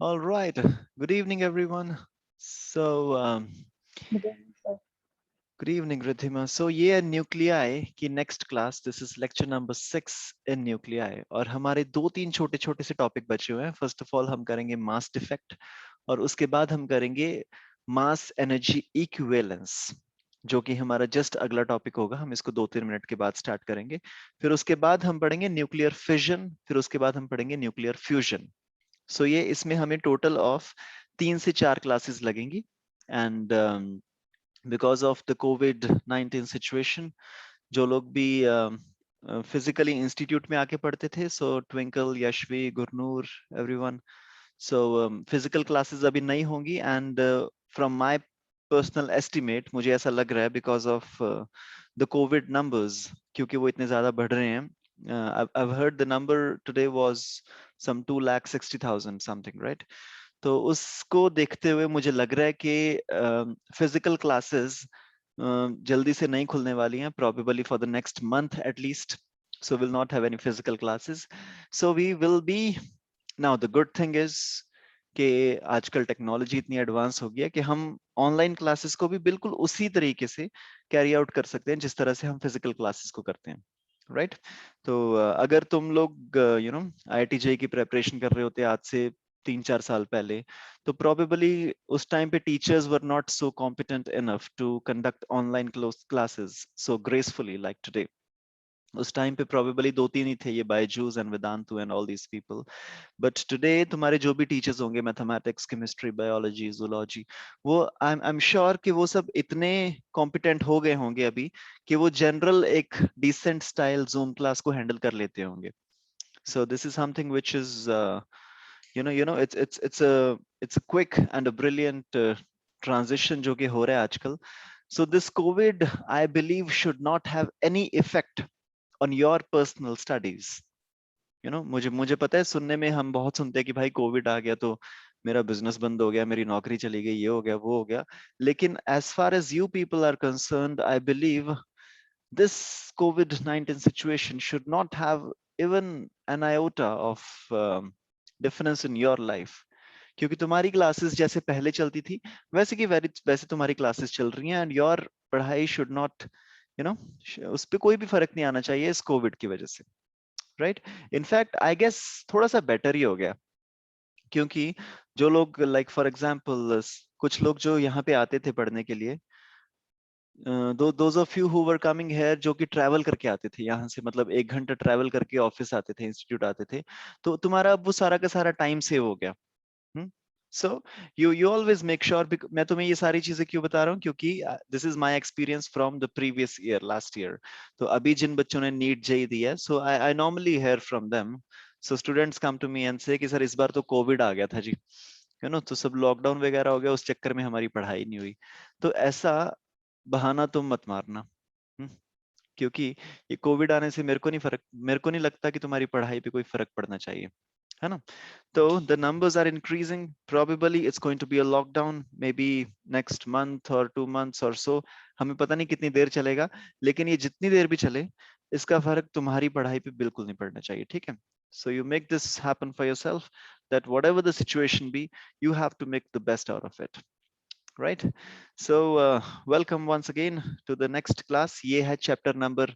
All right. Good evening, everyone. So, good evening, Ridhima. So, ये है nuclei की next class. This is lecture number 6 in nuclei और हमारे दो तीन छोटे छोटे से टॉपिक बचे हुए हैं. फर्स्ट ऑफ ऑल हम करेंगे मास डिफेक्ट और उसके बाद हम करेंगे मास एनर्जी इक्विवेलेंस, जो कि हमारा जस्ट अगला टॉपिक होगा. हम इसको 2-3 मिनट के बाद स्टार्ट करेंगे. फिर उसके बाद हम पढ़ेंगे न्यूक्लियर फिजन, फिर उसके बाद हम पढ़ेंगे न्यूक्लियर फ्यूजन. सो ये इसमें हमें टोटल ऑफ 3 से 4 क्लासेस लगेंगी. एंड बिकॉज ऑफ द कोविड-19 सिचुएशन, जो लोग भी फिजिकली इंस्टीट्यूट में आके पढ़ते थे, so Twinkle, Yashvi, Gurnoor, everyone, so physical classes अभी नहीं होंगी. And from my personal estimate, मुझे ऐसा लग रहा है because of the COVID numbers, क्योंकि वो इतने ज्यादा बढ़ रहे हैं. I've heard the number today was some 2,60,000 something, right? तो उसको देखते हुए मुझे लग रहा है कि फिजिकल क्लासेस जल्दी से नहीं खुलने वाली हैं, probably for the next month at least. So we'll not have any physical classes. So we will be, now the good thing is कि आजकल टेक्नोलॉजी इतनी एडवांस हो गई है कि हम ऑनलाइन क्लासेस को भी बिल्कुल उसी तरीके से कैरी आउट कर सकते हैं जिस तरह से हम फिजिकल क्लासेस को करते हैं, राइट? तो अगर तुम लोग आईआईटी जेईई की प्रेपरेशन कर रहे होते आज से 3-4 साल पहले, तो probably उस टाइम पे teachers were not so competent enough to conduct online classes so gracefully like today. उस टाइम पे probably 2-3 ही थे, ये Byju's and Vedantu and all these people. But today तुम्हारे जो भी टीचर्स होंगे, मैथमेटिक्स, केमिस्ट्री, बायोलॉजी, जूलॉजी, वो आई एम श्योर कि वो सब इतने कॉम्पिटेंट हो गए होंगे अभी कि वो जनरल एक डिसेंट स्टाइल जूम क्लास को हैंडल कर लेते होंगे. So this is something which is it's a quick and a brilliant transition जो कि हो रहा है आजकल. So this COVID, I believe, should not have any effect on your personal studies. मुझे मुझे पता है, सुनने में हम बहुत सुनते हैं कि भाई कोविड आ गया तो मेरा बिजनेस बंद हो गया, मेरी नौकरी चली गई, ये हो गया, वो हो गया. लेकिन as far as you people are concerned, I believe this COVID-19 situation should not have even an iota of difference in your life. क्योंकि तुम्हारी क्लासेस जैसे पहले चलती थी वैसे की वैसे तुम्हारी क्लासेस चल रही हैं. एंड योर पढ़ाई शुड नॉट, उस पर कोई भी फर्क नहीं आना चाहिए इस कोविड की वजह से, राइट? इनफैक्ट आई गेस थोड़ा सा बेटर ही हो गया, क्योंकि जो लोग लाइक फॉर एग्जांपल कुछ लोग जो यहाँ पे आते थे पढ़ने के लिए, those of you who were coming here, जो कि ट्रैवल करके आते थे यहाँ से, मतलब 1 घंटा ट्रैवल करके ऑफिस आते थे, इंस्टीट्यूट आते थे, तो तुम्हारा अब वो सारा का सारा टाइम सेव हो गया. So you always make sure. मैं तुम्हें ये सारी चीजें क्यों बता रहा हूँ, क्योंकि this is my experience from the previous year, last year. तो अभी जिन बच्चों ने नीट जेई दिया है, so I normally hear from them. So students come to me and say कि सर इस बार तो कोविड आ गया था जी, तो सब लॉकडाउन वगैरह हो गया, उस चक्कर में हमारी पढ़ाई नहीं हुई. तो ऐसा बहाना तुम मत मारना. हम्म, क्योंकि ये कोविड आने से मेरे को नहीं लगता कि तुम्हारी पढ़ाई पे कोई फर्क पड़ना चाहिए, है ना? तो the numbers are increasing. Probably it's going to be a lockdown, maybe next month or 2 months or so. हमें पता नहीं कितनी देर चलेगा, लेकिन ये जितनी देर भी चले, इसका फर्क तुम्हारी पढ़ाई पे बिल्कुल नहीं पड़ना चाहिए, ठीक है? So you make this happen for yourself, that whatever the situation be, you have to make the best out of it. Right? So welcome once again to the next class. ये है chapter number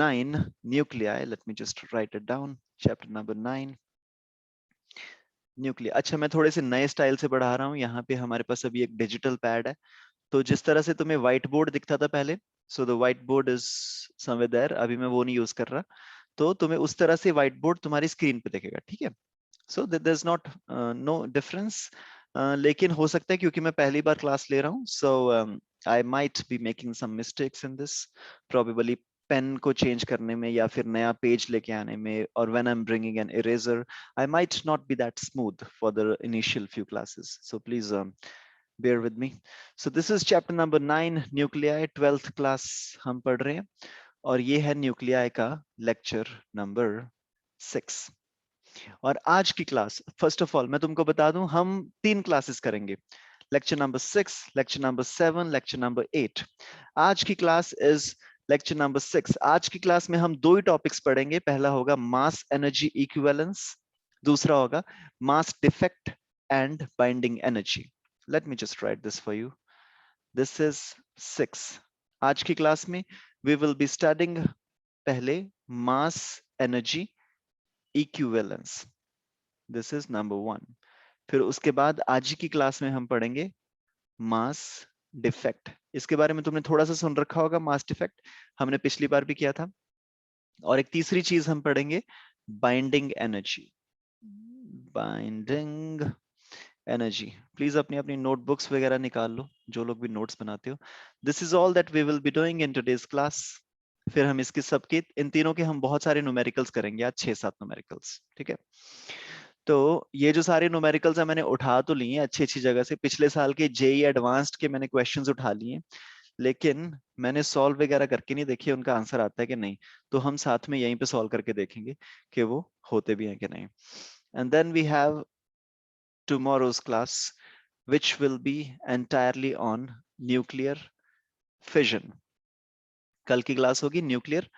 9, nuclei. Let me just write it down. Chapter number 9, nuclei. अच्छा, मैं थोड़े से नए style से पढ़ा रहा हूँ. यहाँ पे हमारे पास अभी एक डिजिटल पैड है. तो जिस तरह से तुम्हें व्हाइट बोर्ड दिखता था पहले, so the white board is somewhere there. अभी मैं वो नहीं यूज कर रहा, तो तुम्हें उस तरह से व्हाइट बोर्ड तुम्हारी स्क्रीन पे दिखेगा, ठीक है? So there is not no difference. लेकिन हो सकता है क्योंकि मैं पहली बार क्लास ले रहा हूँ, so I might be making some mistakes in this, probably pen को चेंज करने में या फिर नया पेज लेके आने में, और when I am bringing an eraser, I might not be that smooth for the initial few classes. So please bear with me. So this is chapter number 9, nuclei. 12th class हम पढ़ रहे हैं, और ये है न्यूक्लियाई का lecture number 6. और आज की क्लास, फर्स्ट ऑफ ऑल मैं तुमको बता दूं, हम 3 क्लासेस करेंगे. Lecture number 6, lecture number 7, lecture number 8. आज की क्लास इज लेक्चर नंबर 6. आज की क्लास में हम 2 ही टॉपिक्स पढ़ेंगे. पहला होगा मास एनर्जी इक्विवेलेंस, दूसरा होगा mass defect and binding energy. Let me just write this for you. This is 6. आज की क्लास में we will be studying पहले mass energy equivalence. This is number 1. फिर उसके बाद आज की क्लास में हम पढ़ेंगे मास डिफेक्ट. इसके बारे में तुमने थोड़ा सा सुन रखा होगा, मास डिफेक्ट हमने पिछली बार भी किया था. और एक तीसरी चीज हम पढ़ेंगे binding energy. Binding energy. Please अपनी अपनी नोटबुक्स वगैरह निकाल लो, जो लोग भी नोट्स बनाते हो. This is all that we will be doing in today's class. फिर हम इसके सबके इन तीनों के हम बहुत सारे न्यूमेरिकल्स करेंगे आज, 6-7 न्यूमेरिकल्स. ठीक है. तो ये जो सारे न्यूमेरिकल्स है मैंने उठा तो लिए अच्छी अच्छी जगह से. पिछले साल के जेई एडवांस्ड के मैंने क्वेश्चंस उठा लिए, लेकिन मैंने सॉल्व वगैरह करके नहीं देखे उनका आंसर आता है कि नहीं. तो हम साथ में यहीं पे सॉल्व करके देखेंगे कि वो होते भी हैं कि नहीं. And then we have tomorrow's class which will be entirely on nuclear fission. कल की क्लास होगी न्यूक्लियर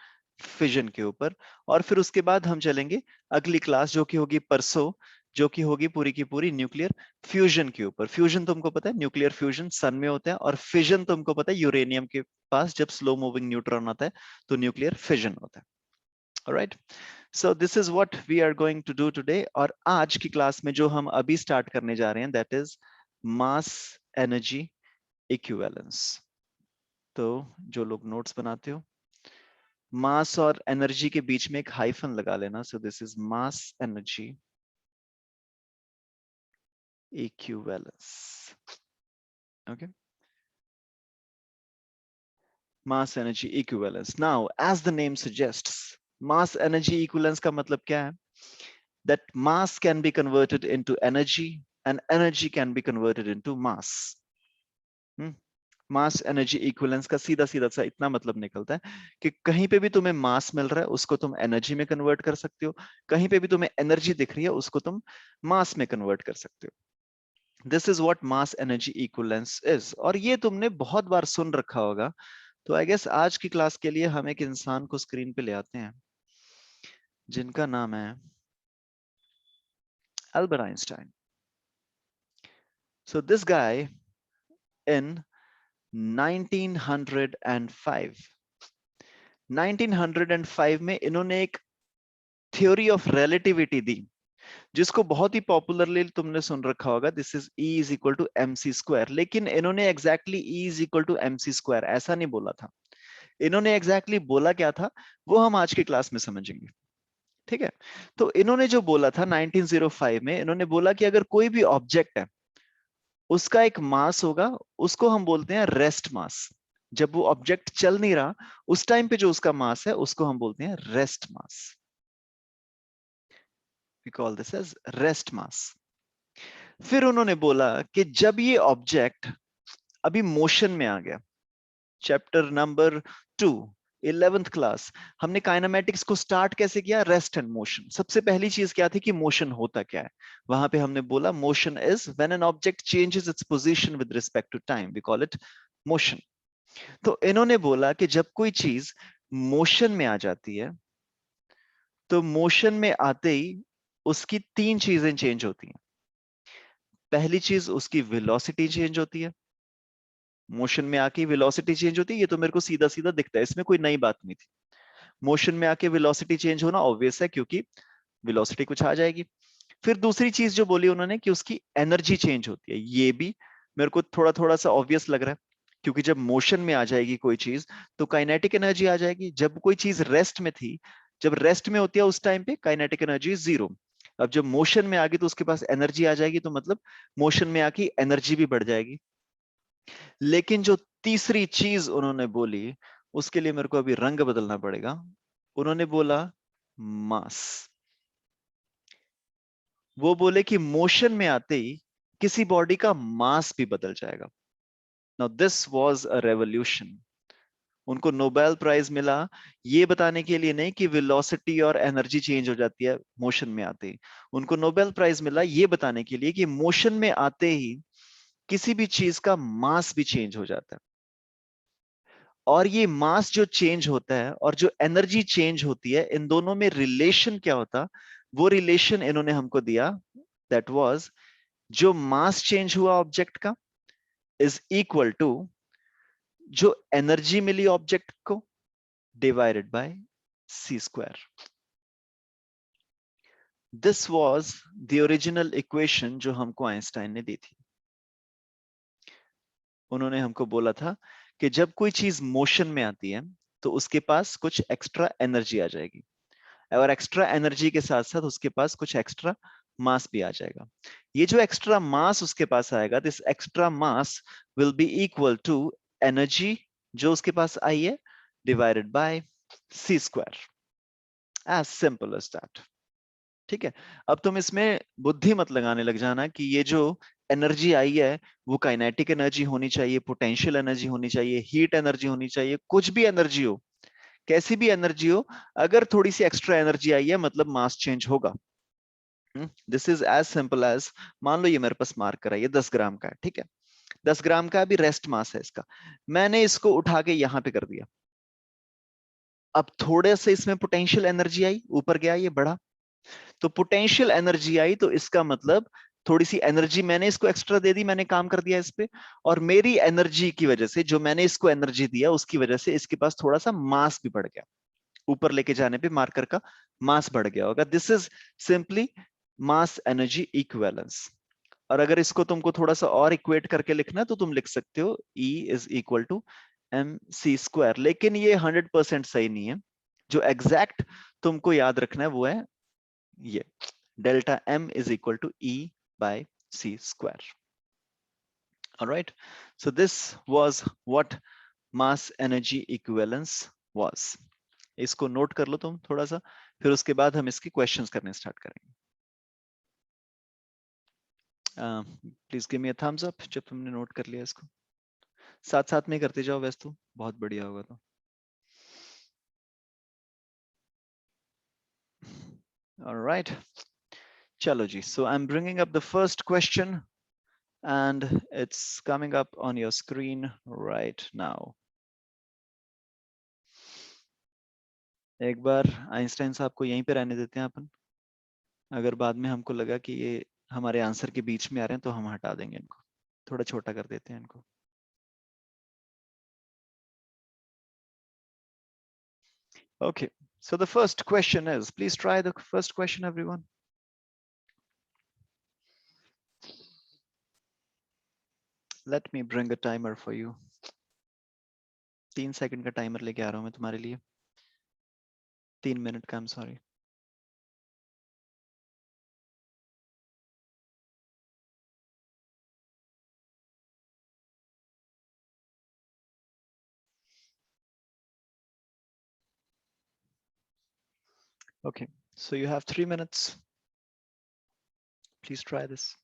फिजन के ऊपर. और फिर उसके बाद हम चलेंगे अगली क्लास जो कि होगी परसों, जो कि होगी पूरी की पूरी न्यूक्लियर फ्यूजन के ऊपर. फ्यूजन तुमको पता है, न्यूक्लियर फ्यूजन सन में होता है, और फिजन तुमको पता है यूरेनियम के पास जब स्लो मूविंग न्यूट्रॉन आता है तो न्यूक्लियर फिजन होता है. Alright, so this is what we are going to do today. और आज की क्लास में जो हम अभी स्टार्ट करने जा रहे हैं that is mass energy equivalence. तो जो लोग नोट्स बनाते हो, मास और एनर्जी के बीच में एक हाइफन लगा लेना. सो this is mass energy equivalence. Okay, mass energy equivalence. Now as the name suggests, mass energy equivalence का मतलब क्या है? That mass can be converted into energy and energy can be converted into mass. Mass energy equivalence का सीधा सीधा सा इतना मतलब निकलता है कि कहीं पे भी तुम्हें मास मिल रहा है उसको तुम एनर्जी में कन्वर्ट कर सकते हो, कहीं पे भी तुम्हें एनर्जी दिख रही है उसको तुम मास में कन्वर्ट कर सकते हो. This is what mass energy equivalence is. और ये तुमने बहुत बार सुन रखा होगा. तो आई गेस आज की क्लास के लिए हम एक इंसान को स्क्रीन पे ले आते हैं जिनका नाम है Albert Einstein. So this guy in 1905 में इन्होंने एक थ्योरी ऑफ रिलेटिविटी दी जिसको बहुत ही पॉपुलरली तुमने सुन रखा होगा. This is E is equal to mc square. लेकिन इन्होंने exactly E is equal to mc square ऐसा नहीं बोला था. इन्होंने एग्जैक्टली बोला क्या था वो हम आज की क्लास में समझेंगे. ठीक है. तो इन्होंने जो बोला था 1905 में, इन्होंने बोला कि अगर कोई भी ऑब्जेक्ट है उसका एक मास होगा, उसको हम बोलते हैं रेस्ट मास. जब वो ऑब्जेक्ट चल नहीं रहा उस टाइम पे जो उसका मास है उसको हम बोलते हैं rest mass. We call this as rest mass. फिर उन्होंने बोला कि जब ये ऑब्जेक्ट अभी मोशन में आ गया, चैप्टर नंबर 2 11th क्लास, हमने काइनेमेटिक्स को स्टार्ट कैसे किया? Rest and motion. सबसे पहली चीज क्या थी कि मोशन होता क्या है. वहां पे हमने बोला motion is when an object changes its position with respect to time, we call it motion. तो इन्होंने बोला कि जब कोई चीज मोशन में आ जाती है तो मोशन में आते ही उसकी 3 चीजें चेंज होती हैं. पहली चीज उसकी वेलोसिटी चेंज होती है. मोशन में आके वेलोसिटी चेंज होती है, ये तो मेरे को सीधा सीधा दिखता है, इसमें कोई नई बात नहीं थी. मोशन में आके वेलोसिटी चेंज होना ऑब्वियस है क्योंकि वेलोसिटी कुछ आ जाएगी. फिर दूसरी चीज जो बोली उन्होंने कि उसकी एनर्जी चेंज होती है. ये भी मेरे को थोड़ा थोड़ा सा ऑब्वियस लग रहा है क्योंकि जब मोशन में आ जाएगी कोई चीज तो काइनेटिक एनर्जी आ जाएगी. जब कोई चीज रेस्ट में थी, जब रेस्ट में होती है उस टाइम पे काइनेटिक एनर्जी जीरो. अब जब मोशन में आ गई तो उसके पास एनर्जी आ जाएगी, तो मतलब मोशन में आके एनर्जी भी बढ़ जाएगी. लेकिन जो तीसरी चीज उन्होंने बोली उसके लिए मेरे को अभी रंग बदलना पड़ेगा. उन्होंने बोला मास. वो बोले कि मोशन में आते ही किसी बॉडी का मास भी बदल जाएगा. Now this was a revolution. उनको नोबेल प्राइज मिला ये बताने के लिए नहीं कि वेलोसिटी और एनर्जी चेंज हो जाती है मोशन में आते ही. उनको नोबेल प्राइज मिला ये बताने के लिए कि मोशन में आते ही किसी भी चीज का मास भी चेंज हो जाता है. और ये मास जो चेंज होता है और जो एनर्जी चेंज होती है, इन दोनों में रिलेशन क्या होता, वो रिलेशन इन्होंने हमको दिया. दैट वाज जो मास चेंज हुआ ऑब्जेक्ट का इज इक्वल टू जो एनर्जी मिली ऑब्जेक्ट को divided by c square. This was the original equation जो हमको आइंस्टाइन ने दी थी. उन्होंने हमको बोला था कि जब कोई चीज मोशन में आती है तो उसके पास कुछ एक्स्ट्रा एनर्जी आ जाएगी और एक्स्ट्रा एनर्जी के साथ साथ उसके पास कुछ एक्स्ट्रा मास भी आ जाएगा. ये जो एक्स्ट्रा मास उसके पास आएगा, this extra mass will be equal to energy जो उसके पास आई है divided by c square. As simple as that. ठीक है. अब तुम इसमें बुद्धि मत लगाने लग जाना कि ये जो एनर्जी आई है वो काइनेटिक एनर्जी होनी चाहिए, पोटेंशियल एनर्जी होनी चाहिए, हीट एनर्जी होनी चाहिए, कुछ भी एनर्जी हो, कैसी भी एनर्जी हो, अगर थोड़ी सी एक्स्ट्रा एनर्जी आई है मतलब मास चेंज होगा. This is as simple as, मान लो ये मेरे पास मार्कर है, ये 10 ग्राम का है. ठीक है. 10 ग्राम का अभी रेस्ट मास है इसका. मैंने इसको उठा के यहां पे कर दिया. अब थोड़े से इसमें पोटेंशियल एनर्जी आई, ऊपर गया, ये बढ़ा. तो पोटेंशियल एनर्जी आई तो इसका मतलब थोड़ी सी एनर्जी मैंने इसको एक्स्ट्रा दे दी, मैंने काम कर दिया इस पे. और मेरी एनर्जी की वजह से, जो मैंने इसको एनर्जी दिया उसकी वजह से इसके पास थोड़ा सा मास भी बढ़ गया. ऊपर लेके जाने पे मार्कर का मास बढ़ गया होगा. This is simply mass energy equivalence. और अगर इसको तुमको थोड़ा सा और इक्वेट करके लिखना है तो तुम लिख सकते हो E is equal to m c square. लेकिन ये 100% सही नहीं है. जो एग्जैक्ट तुमको याद रखना है वो है ये, delta M is equal to E by C square. All right. So this was what mass energy equivalence was. इसको नोट कर लो तुम थोड़ा सा, फिर उसके बाद हम इसकी क्वेश्चंस करने स्टार्ट करेंगे. Please give me a thumbs up जब तुमने नोट कर लिया इसको. साथ साथ में करते जाओ वैसे तो बहुत बढ़िया होगा. तो all right. चलो जी. So I'm bringing up the first question and it's coming up on your screen right now. एक बार आइंस्टाइन साहब को यहीं पे रहने देते हैं अपन. अगर बाद में हमको लगा कि ये हमारे आंसर के बीच में आ रहे हैं तो हम हटा देंगे इनको, थोड़ा छोटा कर देते हैं इनको. Okay, so the first question is, please try the first question everyone. Let me bring a timer for you. 3 second का टाइमर लेके आ रहा हूं मैं तुम्हारे लिए. 3 मिनट का, I'm sorry. Okay, so you have 3 minutes. Please try this.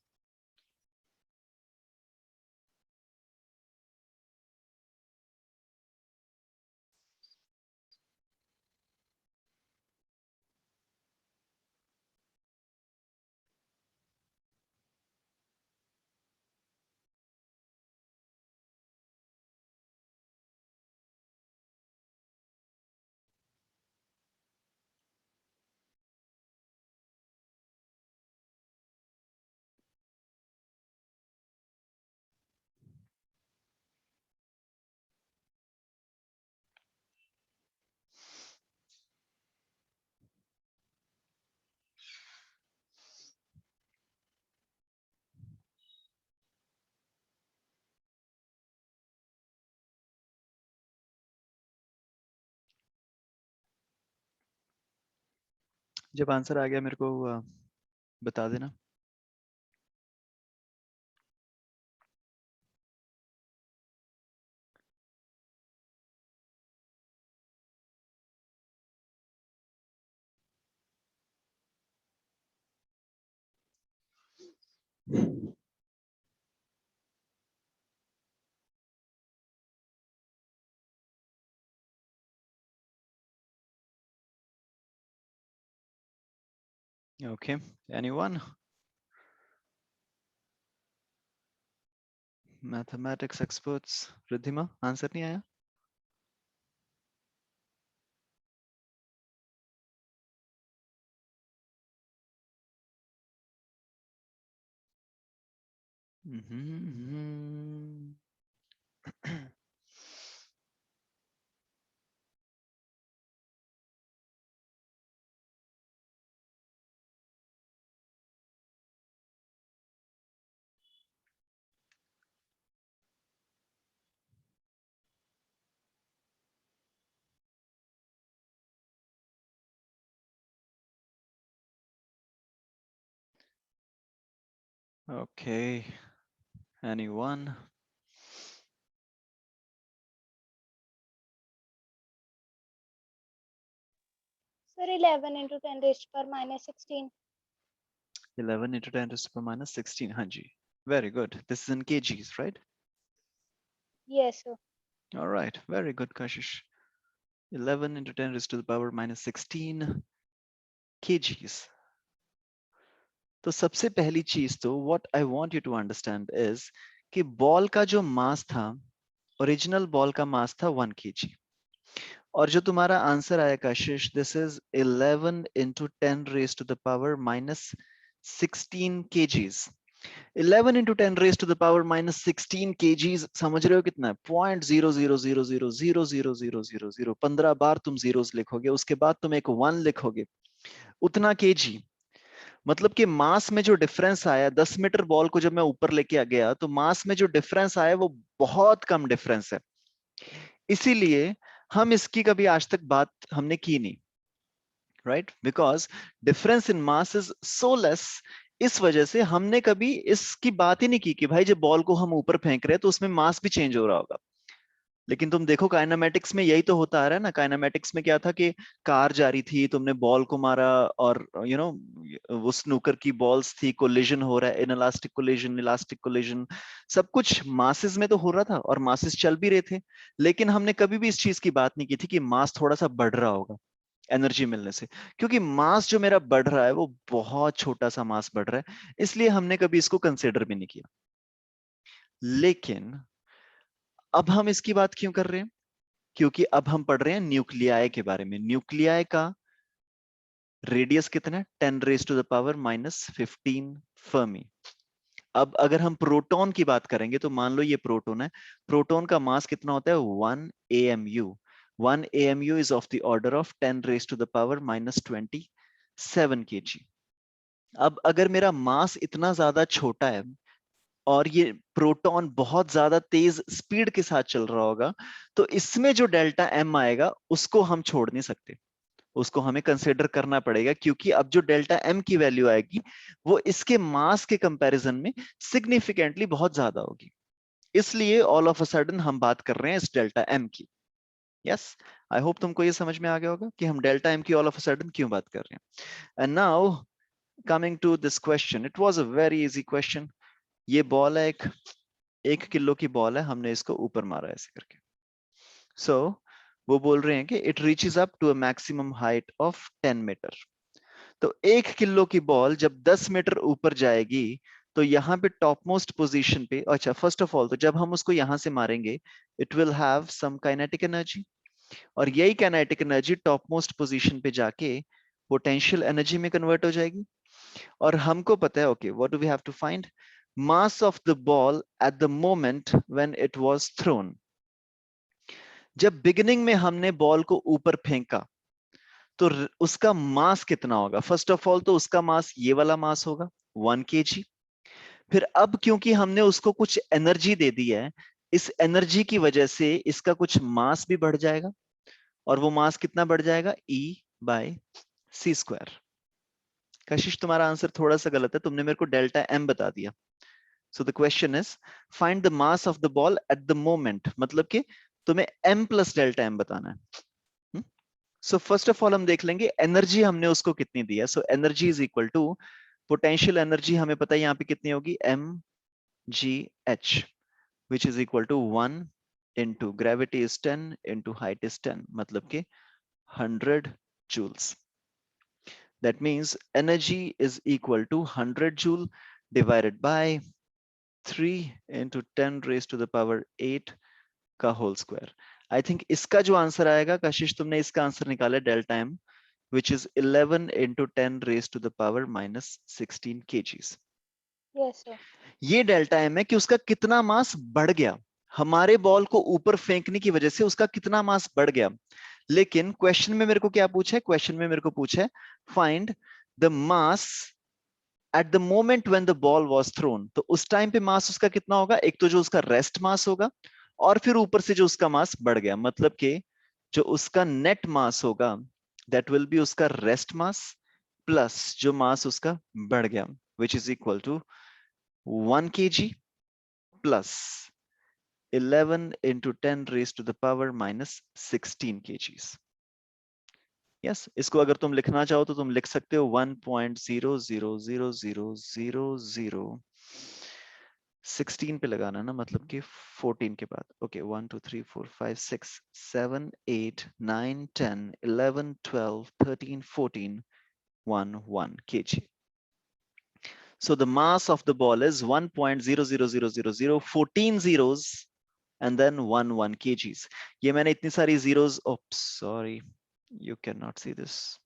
जब answer आ गया मेरे को बता देना. Okay, anyone? Mathematics experts. Riddhima, answer नहीं आया? Mhm. Okay, anyone? Sir, 11 into 10 raised to power minus 16. 11 into 10 raised to the power minus 16. Hanji. Very good. This is in kgs, right? Yes, sir. All right. Very good, Kashish. 11 into 10 raised to the power minus 16 kgs. तो सबसे पहली चीज तो what I want you to understand is कि ball का जो मास था, original ball का मास था 1 kg. और जो तुम्हारा आंसर आया कशिश, this is 11 into 10 raised to the power minus 16 kgs. 11 into 10 raised to the power minus 16 kgs, समझ रहे हो कितना है? 0.000000000, 15 बार तुम जीरोस लिखोगे, उसके बाद तुम एक 1 लिखोगे, उतना केजी. मतलब कि मास में जो डिफरेंस आया, 10 मीटर बॉल को जब मैं ऊपर लेके आ गया, तो मास में जो डिफरेंस आया वो बहुत कम डिफरेंस है. इसीलिए हम इसकी कभी आज तक बात हमने की नहीं, right? Because difference in mass is so less. इस वजह से हमने कभी इसकी बात ही नहीं की कि भाई जब बॉल को हम ऊपर फेंक रहे हैं तो उसमें मास भी चेंज हो रहा होगा. लेकिन तुम देखो काइनेमेटिक्स में यही तो होता आ रहा है ना. काइनेमेटिक्स में क्या था कि कार जा रही थी, तुमने बॉल को मारा, और वो स्नूकर की बॉल्स थी, कोलिजन हो रहा है, इनलास्टिक कोलिजन, इलास्टिक कोलिजन, सब कुछ मासेस में तो हो रहा था और मासेस चल भी रहे थे. लेकिन हमने कभी भी इस चीज की बात नहीं की थी कि मास थोड़ा सा बढ़ रहा होगा एनर्जी मिलने से, क्योंकि मास जो मेरा बढ़ रहा है वो बहुत छोटा सा मास बढ़ रहा है, इसलिए हमने कभी इसको कंसिडर भी नहीं किया. लेकिन अब हम इसकी बात क्यों कर रहे हैं? क्योंकि अब हम पढ़ रहे हैं न्यूक्लियाई के बारे में. न्यूक्लियाई का रेडियस कितना है? 10 raise to the power minus 15 fermi. अब अगर हम प्रोटॉन की बात करेंगे तो मान लो ये प्रोटॉन है. प्रोटॉन का मास कितना होता है? 1 AMU. 1 AMU is of the order of 10 raised to the power minus 27 kg. अब अगर मेरा मास इतना ज्यादा छोटा है और ये प्रोटॉन बहुत ज्यादा तेज स्पीड के साथ चल रहा होगा, तो इसमें जो डेल्टा एम आएगा उसको हम छोड़ नहीं सकते, उसको हमें कंसिडर करना पड़ेगा, क्योंकि अब जो डेल्टा एम की वैल्यू आएगी वो इसके मास के कंपैरिजन में सिग्निफिकेंटली बहुत ज्यादा होगी. इसलिए ऑल ऑफ अ सडन हम बात कर रहे हैं इस डेल्टा एम की. यस, आई होप तुमको ये समझ में आ गया होगा कि हम डेल्टा एम की ऑल ऑफ अ सडन क्यों बात कर रहे हैं. And now coming to this question, it was a very easy question. ये बॉल है, एक 1 किलो की बॉल है, हमने इसको ऊपर मारा ऐसे करके. सो वो बोल रहे हैं कि it reaches up to a maximum height of 10 metre. तो 1 किलो की बॉल जब 10 मीटर ऊपर जाएगी, तो यहाँ पे टॉप मोस्ट पोजिशन पे, अच्छा फर्स्ट ऑफ ऑल तो जब हम उसको यहाँ से मारेंगे, it will have some kinetic energy, और यही kinetic energy top most position पे जाके पोटेंशियल एनर्जी में कन्वर्ट हो जाएगी. और हमको पता है, okay what do we have to find? Mass of the ball at the moment when it was thrown. जब बिगिनिंग में हमने बॉल को ऊपर फेंका, तो उसका मास कितना होगा? फर्स्ट ऑफ ऑल तो उसका मास ये वाला मास होगा 1 kg. फिर अब क्योंकि हमने उसको कुछ एनर्जी दे दी है, इस एनर्जी की वजह से इसका कुछ मास भी बढ़ जाएगा, और वो मास कितना बढ़ जाएगा? E/c². कशिश तुम्हारा आंसर थोड़ा सा गलत है, तुमने मेरे को डेल्टा एम बता दिया. So the question is find the mass of the ball at the moment, मतलब कि तुम्हें m प्लस डेल्टा एम बताना है. सो फर्स्ट ऑफ ऑल हम देख लेंगे एनर्जी हमने उसको कितनी दी है. So energy is equal to potential energy, हमें पता है यहाँ पे कितनी होगी, mgh, which is equal to 1 into gravity is 10 into height is 10, मतलब कि 100 joules. That means energy is equal to 100 joule divided by 3 into 10 raised to the power 8 का होल स्क्वायर. आई थिंक इसका जो आंसर आएगा, कशिश तुमने इसका answer निकाला delta M, which is 11 into 10 raised to the power minus 16 kgs. Yes, sir. ये delta M है कि उसका कितना मास बढ़ गया, हमारे बॉल को ऊपर फेंकने की वजह से उसका कितना मास बढ़ गया। लेकिन क्वेश्चन में मेरे को क्या पूछा है, क्वेश्चन में मेरे को पूछा है find the mass at the moment when the ball was thrown. तो उस टाइम पे मास उसका कितना होगा, एक तो जो उसका रेस्ट मास होगा और फिर ऊपर से जो उसका मास बढ़ गया, मतलब कि जो उसका नेट मास होगा दैट विल बी उसका रेस्ट मास प्लस जो मास उसका बढ़ गया, which is equal to 1 kg plus 11 into 10 raised to the power minus 16 kgs. Yes, इसको अगर तुम लिखना चाहो तो तुम लिख सकते हो 1.0000016 पे लगाना ना, मतलब कि 14 के बाद। Okay, 1 2 3 4 5 6 7 8 9 10 11 12 13 14 1 kg. So the mass of the ball is 1.0000014 zeros and then 1 kgs. ये मैंने इतनी सारी zeros, oops, sorry, you cannot see this.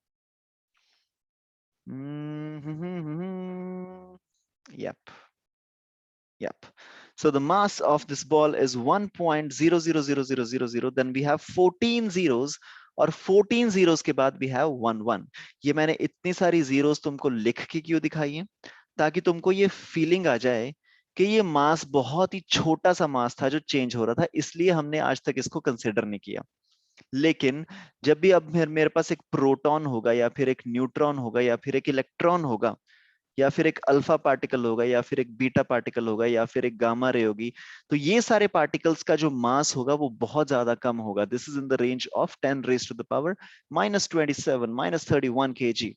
Yep. Yep. So the mass of this ball is 1.0000000. Then we have 14 zeros और 14 zeros के बाद we have 1 1. ये मैंने इतनी सारी zeros तुमको लिख के क्यों दिखाई है, ताकि तुमको ये फीलिंग आ जाए कि ये मास बहुत ही छोटा सा मास था जो चेंज हो रहा था, इसलिए हमने आज तक इसको कंसिडर नहीं किया। लेकिन जब भी अब मेरे पास एक प्रोटॉन होगा या फिर एक न्यूट्रॉन होगा या फिर एक इलेक्ट्रॉन होगा या फिर एक अल्फा पार्टिकल होगा या फिर एक बीटा पार्टिकल होगा या फिर एक गामा रे होगी, तो ये सारे पार्टिकल्स का जो मास होगा वो बहुत ज्यादा कम होगा। This is in the range of 10 raise to the power -27 -31 kg।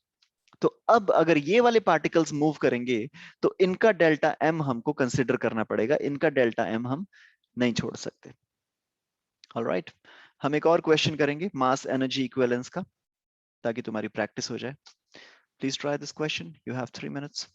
तो अब अगर ये वाले पार्टिकल्स मूव करेंगे तो इनका डेल्टा एम हमको कंसिडर करना पड़ेगा, इनका डेल्टा एम हम नहीं छोड़ सकते। ऑलराइट, हम एक और क्वेश्चन करेंगे मास एनर्जी इक्विवेलेंस का, ताकि तुम्हारी प्रैक्टिस हो जाए। Please try this question, you have 3 minutes.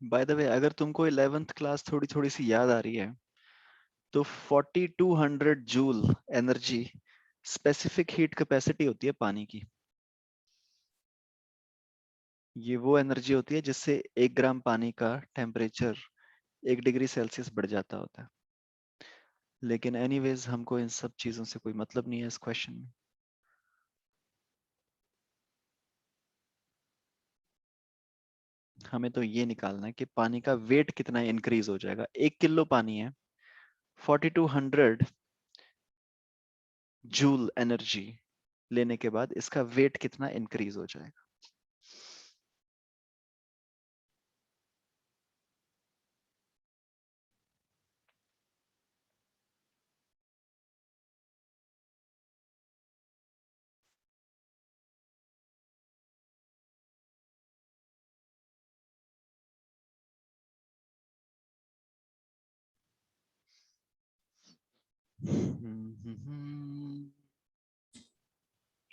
By the way, अगर तुमको 11th क्लास थोड़ी थोड़ी सी याद आ रही है तो 4200 joule energy specific heat capacity होती है पानी की। ये वो एनर्जी होती है जिससे 1 ग्राम पानी का टेम्परेचर 1 डिग्री सेल्सियस बढ़ जाता होता है। लेकिन एनीवेज हमको इन सब चीजों से कोई मतलब नहीं है इस क्वेश्चन में। हमें तो ये निकालना है कि पानी का वेट कितना इंक्रीज हो जाएगा। 1 किलो पानी है, 4200 जूल एनर्जी लेने के बाद इसका वेट कितना इंक्रीज हो जाएगा। हम्म,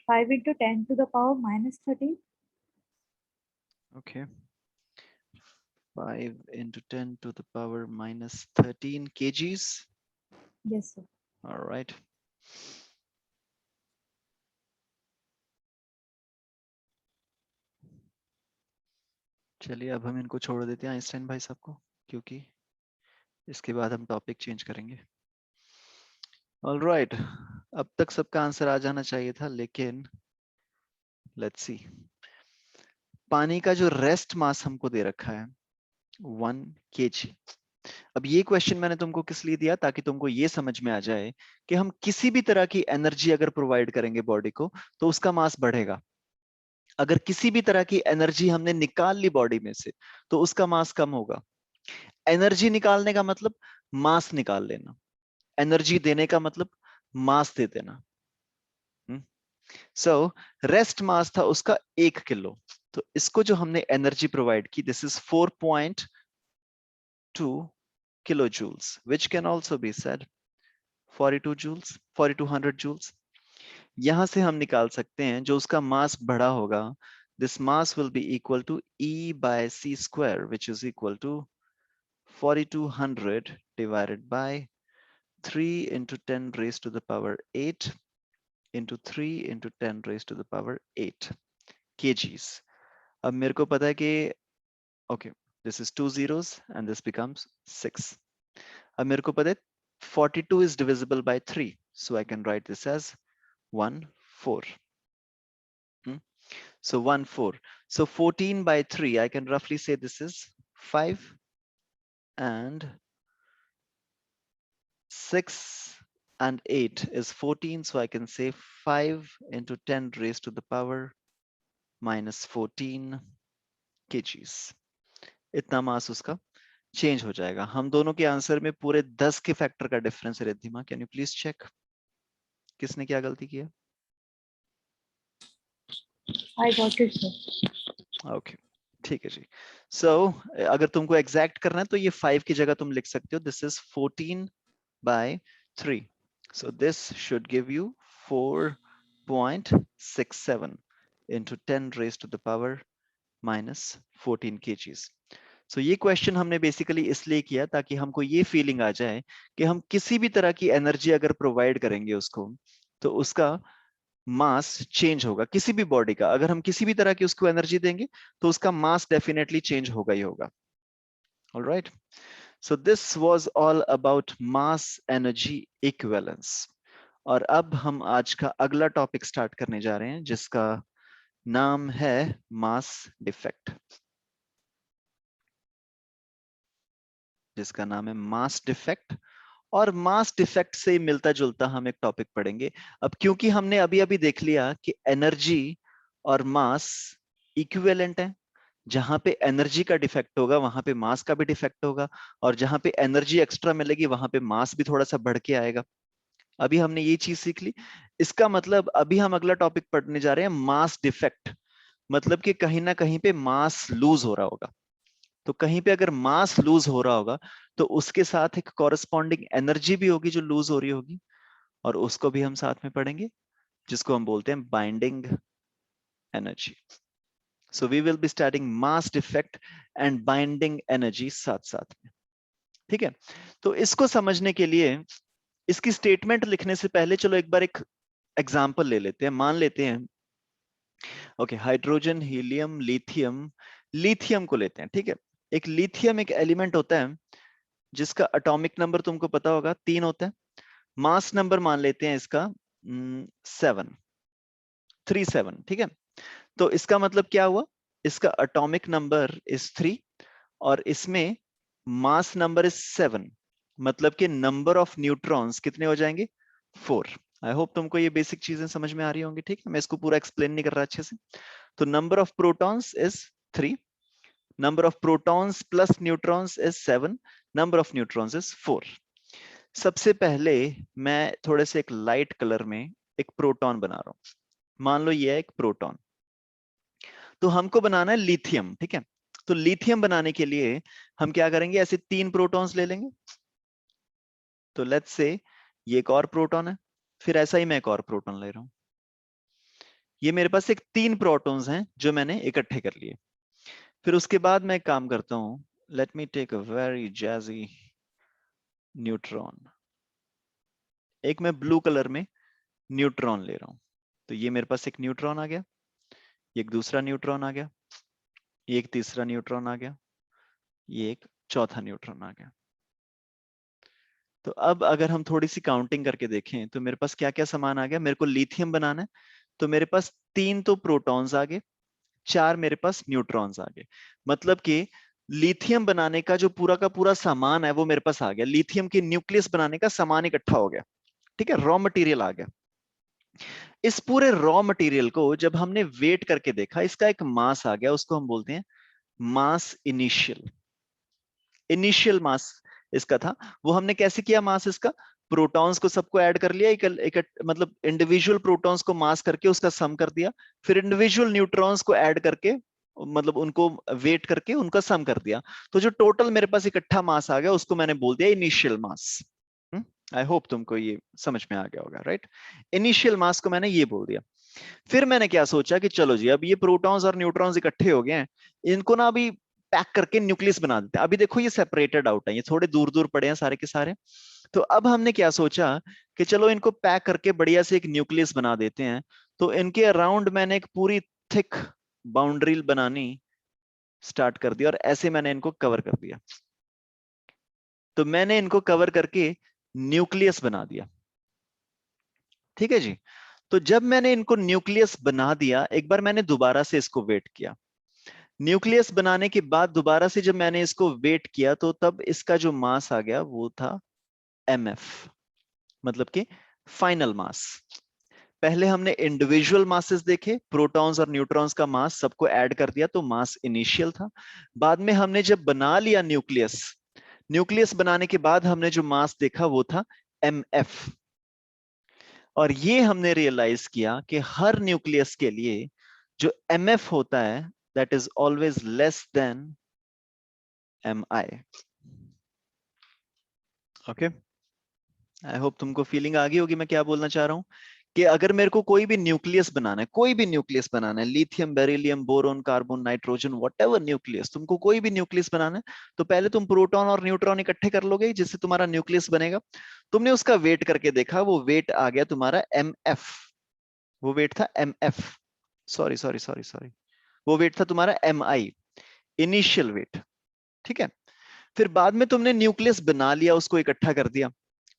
5 into 10 to the power minus 13. Okay. 5 into 10 to the power minus 13 kgs. Yes, sir. All right. चलिए अब हम इनको छोड़ देते हैं आइंस्टाइन भाई साहब को, क्योंकि इसके बाद हम टॉपिक चेंज करेंगे। ऑल राइट, अब तक सबका आंसर आ जाना चाहिए था, लेकिन लेट्स सी। पानी का जो रेस्ट मास हमको दे रखा है 1 kg। अब ये क्वेश्चन मैंने तुमको किस लिए दिया, ताकि तुमको ये समझ में आ जाए कि हम किसी भी तरह की एनर्जी अगर प्रोवाइड करेंगे बॉडी को तो उसका मास बढ़ेगा। अगर किसी भी तरह की एनर्जी हमने निकाल ली बॉडी में से तो उसका मास कम होगा। एनर्जी निकालने का मतलब मास निकाल लेना, एनर्जी देने का मतलब मास दे देना। सो रेस्ट मास था उसका 1 किलो, तो इसको जो हमने एनर्जी प्रोवाइड की, this is 4.2 kilo joules, which can also be said 42 joules, 4200 joules. यहां से हम निकाल सकते हैं जो उसका मास बढ़ा होगा, this mass will be equal to E by c square, which is equal to 4200 divided by 3 into 10 raised to the power 8 into 3 into 10 raised to the power 8 kgs. अब मेरे को पता है कि okay, this is 2 zeros and this becomes 6. अब मेरे को पता है 42 is divisible by 3, so I can write this as 1/4. So 1/4. So 14 by 3, I can roughly say this is 5, and 6 and 8 is 14, so I can say 5 into 10 raised to the power minus 14 kgs. इतना मास उसका change हो जाएगा। हम दोनों के answer में पूरे 10 के फैक्टर का डिफरेंस है। Riddhima, can you please check किसने क्या गलती किया? I got it, sir. Okay, ठीक है जी। सो अगर तुमको एग्जैक्ट करना है तो ये 5 की जगह तुम लिख सकते हो, this is 14 by 3. So this should give you 4.67 into 10 raised to the power minus 14 kgs. So ये क्वेश्चन हमने बेसिकली इसलिए किया ताकि हमको ये फीलिंग आ जाए कि हम किसी भी तरह की एनर्जी अगर प्रोवाइड करेंगे उसको तो उसका मास चेंज होगा। किसी भी बॉडी का अगर हम किसी भी तरह की उसको एनर्जी देंगे तो उसका मास डेफिनेटली चेंज होगा ही होगा। Alright, so this was all about mass energy equivalence. और अब हम आज का अगला टॉपिक स्टार्ट करने जा रहे हैं जिसका नाम है मास डिफेक्ट, जिसका नाम है मास डिफेक्ट। और मास डिफेक्ट से मिलता जुलता हम एक टॉपिक पढ़ेंगे। अब क्योंकि हमने अभी अभी देख लिया कि एनर्जी और मास इक्विवेलेंट है, जहां पे एनर्जी का डिफेक्ट होगा वहां पे मास का भी डिफेक्ट होगा, और जहां पे एनर्जी एक्स्ट्रा मिलेगी वहां पे मास भी थोड़ा सा बढ़ के आएगा। अभी हमने ये चीज सीख ली। इसका मतलब अभी हम अगला टॉपिक पढ़ने जा रहे हैं मास डिफेक्ट, मतलब कि कहीं ना कहीं पे मास लूज हो रहा होगा। तो कहीं पे अगर मास लूज हो रहा होगा तो उसके साथ एक कॉरेस्पॉन्डिंग एनर्जी भी होगी जो लूज हो रही होगी, और उसको भी हम साथ में पढ़ेंगे, जिसको हम बोलते हैं binding energy. So we will be studying mass defect and binding energy साथ साथ में, ठीक है। तो इसको समझने के लिए इसकी स्टेटमेंट लिखने से पहले चलो एक बार एक एग्जांपल ले लेते हैं। मान लेते हैं okay, hydrogen, helium, lithium, lithium को लेते हैं, ठीक है। एक लिथियम एक एलिमेंट होता है जिसका एटॉमिक नंबर तुमको पता होगा 3 होता है। मास नंबर मान लेते हैं इसका 737, ठीक है। तो इसका मतलब क्या हुआ, इसका एटॉमिक नंबर इज 3 और इसमें मास नंबर इज 7, मतलब कि नंबर ऑफ न्यूट्रॉन्स कितने हो जाएंगे 4। आई होप तुमको ये बेसिक चीजें समझ में आ रही होंगी, ठीक है। मैं इसको पूरा एक्सप्लेन नहीं कर रहा अच्छे से। तो number of protons is 3, number of protons plus neutrons is 7, number of neutrons is 4। सबसे पहले मैं थोड़े से एक लाइट कलर में एक प्रोटॉन बना रहा हूं। मान लो ये है एक प्रोटॉन, तो हमको बनाना है लिथियम, ठीक है। तो लिथियम बनाने के लिए हम क्या करेंगे, ऐसे 3 प्रोटॉन्स ले लेंगे। तो लेट्स से ये एक और प्रोटॉन है, फिर ऐसा ही मैं एक और प्रोटॉन ले रहा हूं। ये मेरे पास एक 3 प्रोटॉन्स हैं जो मैंने इकट्ठे कर लिए। फिर उसके बाद मैं एक काम करता हूं, let me take a very jazzy neutron. एक मैं ब्लू कलर में न्यूट्रॉन ले रहा हूं, तो ये मेरे पास एक न्यूट्रॉन आ गया, एक दूसरा न्यूट्रॉन आ गया, ये एक तीसरा न्यूट्रॉन आ गया, ये एक चौथा न्यूट्रॉन आ गया। तो अब अगर हम थोड़ी सी काउंटिंग करके देखें तो मेरे पास क्या क्या सामान आ गया। मेरे को लिथियम बनाना है, तो मेरे पास 3 तो प्रोटॉन्स आ गए, 4 मेरे पास न्यूट्रॉन्स आ गए। मतलब कि लिथियम बनाने का जो पूरा का पूरा सामान है वो मेरे पास आ गया। लिथियम के न्यूक्लियस बनाने का सामान इकट्ठा हो गया, ठीक है, रॉ मटेरियल आ गया। इस पूरे रॉ मटेरियल को जब हमने वेट करके देखा, इसका एक मास आ गया, उसको हम बोलते हैं मास इनिशियल। इनिशियल मास इसका था, वो हमने कैसे किया मास इसका, प्रोटॉन्स को सबको ऐड कर लिया, मतलब इंडिविजुअल प्रोटॉन्स को मास करके उसका सम कर दिया, फिर इंडिविजुअल न्यूट्रॉन्स को ऐड करके मतलब उनको वेट करके उनका सम कर दिया। तो जो टोटल मेरे पास इकट्ठा मास आ गया उसको मैंने बोल दिया इनिशियल मास। आई होप तुमको ये समझ में आ गया होगा, राइट। इनिशियल मास को मैंने ये बोल दिया। फिर मैंने क्या सोचा कि चलो जी, अब ये प्रोटॉन्स और न्यूट्रॉन्स इकट्ठे हो गए हैं, इनको ना अभी पैक करके न्यूक्लियस बना देते हैं। अभी देखो ये सेपरेटेड आउट है, ये थोड़े दूर दूर पड़े हैं सारे के सारे। तो अब हमने क्या सोचा कि चलो इनको पैक करके बढ़िया से एक न्यूक्लियस बना देते हैं। तो इनके अराउंड मैंने एक पूरी थिक बाउंड्री बनानी स्टार्ट कर दी और ऐसे मैंने इनको कवर कर दिया। तो मैंने इनको कवर करके न्यूक्लियस बना दिया, ठीक है जी। तो जब मैंने इनको न्यूक्लियस बना दिया, एक बार मैंने दोबारा से इसको वेट किया। न्यूक्लियस बनाने के बाद दोबारा से जब मैंने इसको वेट किया तो तब इसका जो मास आ गया वो था mf, मतलब कि फाइनल मास। पहले हमने इंडिविजुअल मासेस देखे, प्रोटॉन्स और न्यूट्रॉन्स का मास सबको ऐड कर दिया तो मास इनिशियल था। बाद में हमने जब बना लिया न्यूक्लियस, न्यूक्लियस बनाने के बाद हमने जो मास देखा वो था mf। और ये हमने रियलाइज किया कि हर न्यूक्लियस के लिए जो mf होता है that is always less than mi। Okay, I hope तुमको फीलिंग आ गई होगी मैं क्या बोलना चाह रहा हूं। कि अगर मेरे को कोई भी न्यूक्लियस बनाना है, कोई भी न्यूक्लियस बनाना है, lithium, beryllium, boron, carbon, nitrogen, whatever nucleus, तुमको कोई भी न्यूक्लियस बनाना है, तो पहले तुम प्रोटॉन और न्यूट्रॉन इकट्ठे कर लोगे जिससे तुम्हारा न्यूक्लियस बनेगा। तुमने उसका वेट करके देखा, वो वेट आ गया तुम्हारा mf। वो वेट था mf, sorry sorry sorry sorry, वो वेट था तुम्हारा mi, इनिशियल वेट, ठीक है। फिर बाद में तुमने न्यूक्लियस बना लिया, उसको इकट्ठा कर दिया,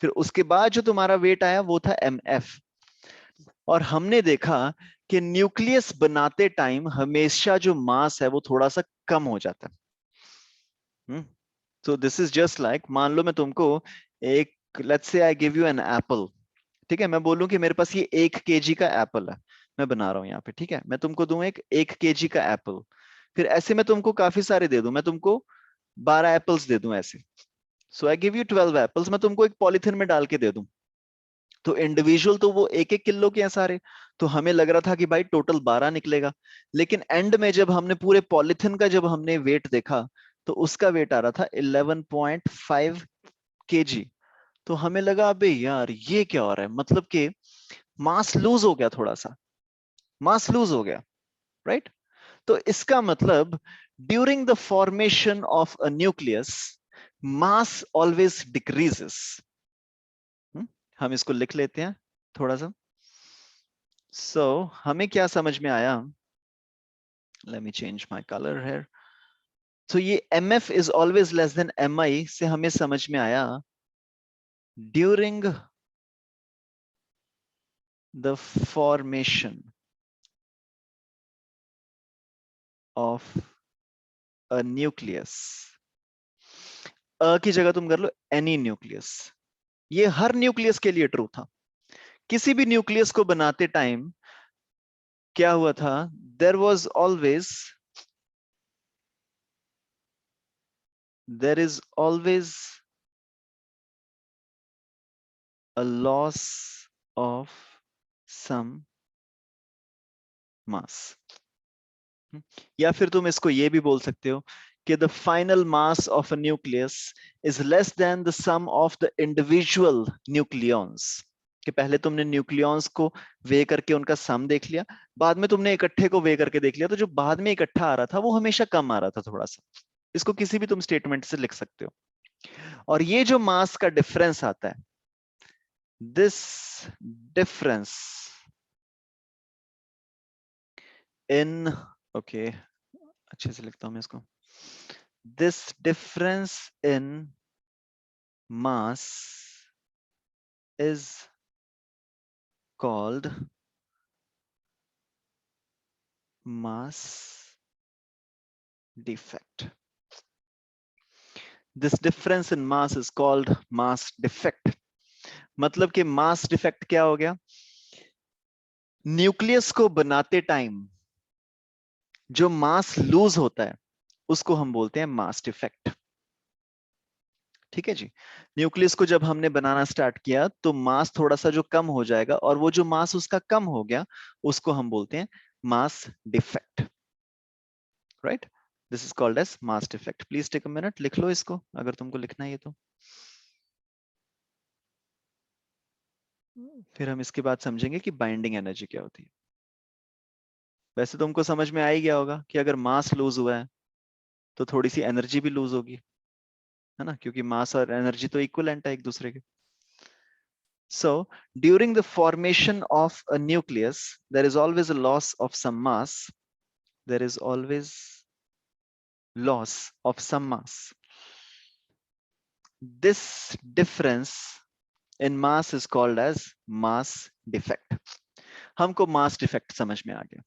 फिर उसके बाद जो तुम्हारा वेट आया वो था mf। और हमने देखा कि न्यूक्लियस बनाते टाइम हमेशा जो मास है वो थोड़ा सा कम हो जाता है। तो दिस इज जस्ट लाइक, मान लो मैं तुमको एक, let's say I give you an apple, ठीक है। मैं बोलूं कि मेरे पास ये 1 kg का एप्पल है, मैं बना रहा हूं यहाँ पे, ठीक है। मैं तुमको दूं एक kg का एप्पल, फिर ऐसे मैं तुमको काफी सारे दे दूं, मैं तुमको 12 एप्पल्स दे दूं ऐसे। सो आई गिव यू 12 एप्पल्स, मैं तुमको एक पॉलिथिन में डाल के दे दूं। तो इंडिविजुअल तो वो 1-1 किलो के हैं सारे, तो हमें लग रहा था कि भाई टोटल 12 निकलेगा। लेकिन एंड में जब हमने पूरे पॉलिथिन का जब हमने वेट देखा तो उसका वेट आ रहा था 11.5 kg। तो हमें लगा अबे यार ये क्या हो रहा है, मतलब कि मास लूज हो गया, थोड़ा सा मास लूज हो गया, राइट। तो इसका मतलब during the formation of a nucleus mass always decreases. हम इसको लिख लेते हैं थोड़ा सा। सो हमें क्या समझ में आया, let me change my colour here. तो ये mf is always less than mi से हमें समझ में आया during the formation of a nucleus, की जगह तुम कर लो एनी न्यूक्लियस। ये हर न्यूक्लियस के लिए ट्रू था। किसी भी न्यूक्लियस को बनाते टाइम क्या हुआ था, there was always, there is always a loss of some mass। या फिर तुम इसको ये भी बोल सकते हो कि the final mass of a nucleus is less than the sum of the individual nucleons। कि पहले तुमने न्यूक्लियॉन्स को वे करके उनका सम देख लिया, बाद में तुमने इकट्ठे को वे करके देख लिया, तो जो बाद में इकट्ठा आ रहा था वो हमेशा कम आ रहा था थोड़ा सा। इसको किसी भी तुम स्टेटमेंट से लिख सकते हो। और ये जो मास का डिफरेंस आता है, this difference in, okay, अच्छे से लिखता हूं मैं इसको, this difference in mass is called mass defect. This difference in mass is called mass defect. मतलब कि mass defect क्या हो गया? न्यूक्लियस को बनाते टाइम जो मास लूज होता है उसको हम बोलते हैं मास डिफेक्ट। ठीक है जी। न्यूक्लियस को जब हमने बनाना स्टार्ट किया तो मास थोड़ा सा जो कम हो जाएगा, और वो जो मास उसका कम हो गया उसको हम बोलते हैं mass defect, right? This is called as mass defect. Please take a minute, लिख लो इसको अगर तुमको लिखना है तो। फिर हम इसके बाद समझेंगे कि बाइंडिंग एनर्जी क्या होती है। वैसे तुमको समझ में आ ही गया होगा कि अगर मास लूज हुआ है तो थोड़ी सी एनर्जी भी लूज होगी, है ना, क्योंकि मास और एनर्जी तो इक्विवेलेंट है एक दूसरे के। So during the formation of a nucleus, there is always a loss of some mass. There is always loss of some mass. This difference in mass is called as mass defect. हमको mass defect समझ में आ गया।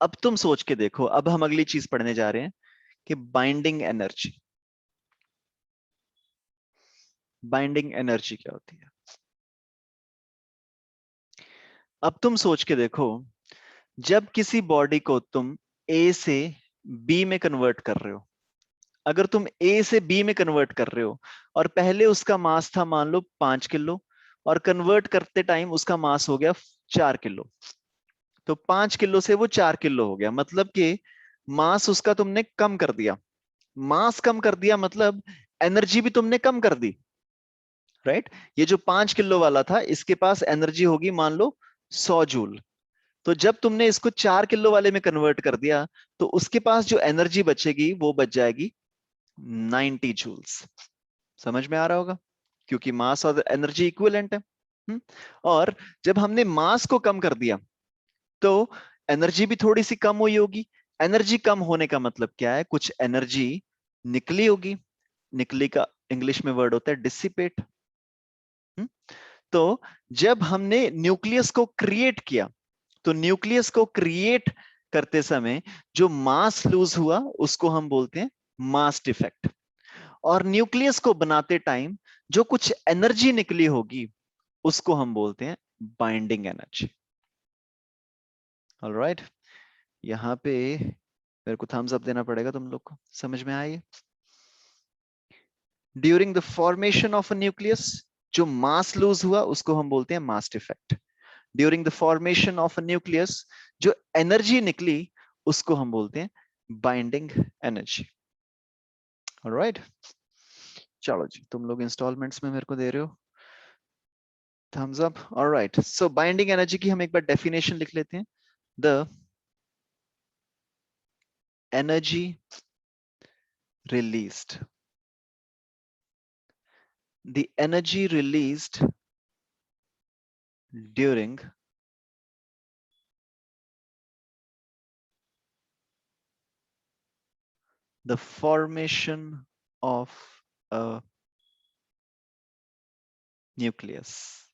अब तुम सोच के देखो, अब हम अगली चीज पढ़ने जा रहे हैं कि बाइंडिंग एनर्जी। बाइंडिंग एनर्जी क्या होती है? अब तुम सोच के देखो, जब किसी बॉडी को तुम ए से बी में कन्वर्ट कर रहे हो, अगर तुम ए से बी में कन्वर्ट कर रहे हो और पहले उसका मास था मान लो 5 किलो, और कन्वर्ट करते टाइम उसका मास हो गया 4 किलो, तो 5 किलो से वो 4 किलो हो गया, मतलब कि मास उसका तुमने कम कर दिया। मास कम कर दिया मतलब एनर्जी भी तुमने कम कर दी, राइट? ये जो 5 किलो वाला था इसके पास एनर्जी होगी मान लो 100 जूल, तो जब तुमने इसको 4 किलो वाले में कन्वर्ट कर दिया तो उसके पास जो एनर्जी बचेगी वो बच जाएगी 90 जूल्स। समझ में आ रहा होगा, क्योंकि मास और एनर्जी इक्विवेलेंट है। और जब हमने मास को कम कर दिया तो एनर्जी भी थोड़ी सी कम हुई होगी। एनर्जी कम होने का मतलब क्या है? कुछ एनर्जी निकली होगी। निकली का इंग्लिश में वर्ड होता है डिसिपेट। तो जब हमने न्यूक्लियस को क्रिएट किया, तो न्यूक्लियस को क्रिएट करते समय जो मास लूज हुआ उसको हम बोलते हैं मास डिफेक्ट, और न्यूक्लियस को बनाते टाइम जो कुछ एनर्जी निकली होगी उसको हम बोलते हैं बाइंडिंग एनर्जी। ऑलराइट, यहां पे मेरे को थम्स अप देना पड़ेगा तुम लोग को। समझ में आई? During the formation of a nucleus जो मास लूज हुआ उसको हम बोलते हैं mass defect. During the formation of a nucleus जो एनर्जी निकली उसको हम बोलते हैं बाइंडिंग एनर्जी। ऑलराइट, चलो जी, तुम लोग इंस्टॉलमेंट्स में मेरे को दे रहे हो थम्स अप। ऑलराइट, सो बाइंडिंग एनर्जी की हम एक बार डेफिनेशन लिख लेते हैं। The energy released, the energy released during the formation of a nucleus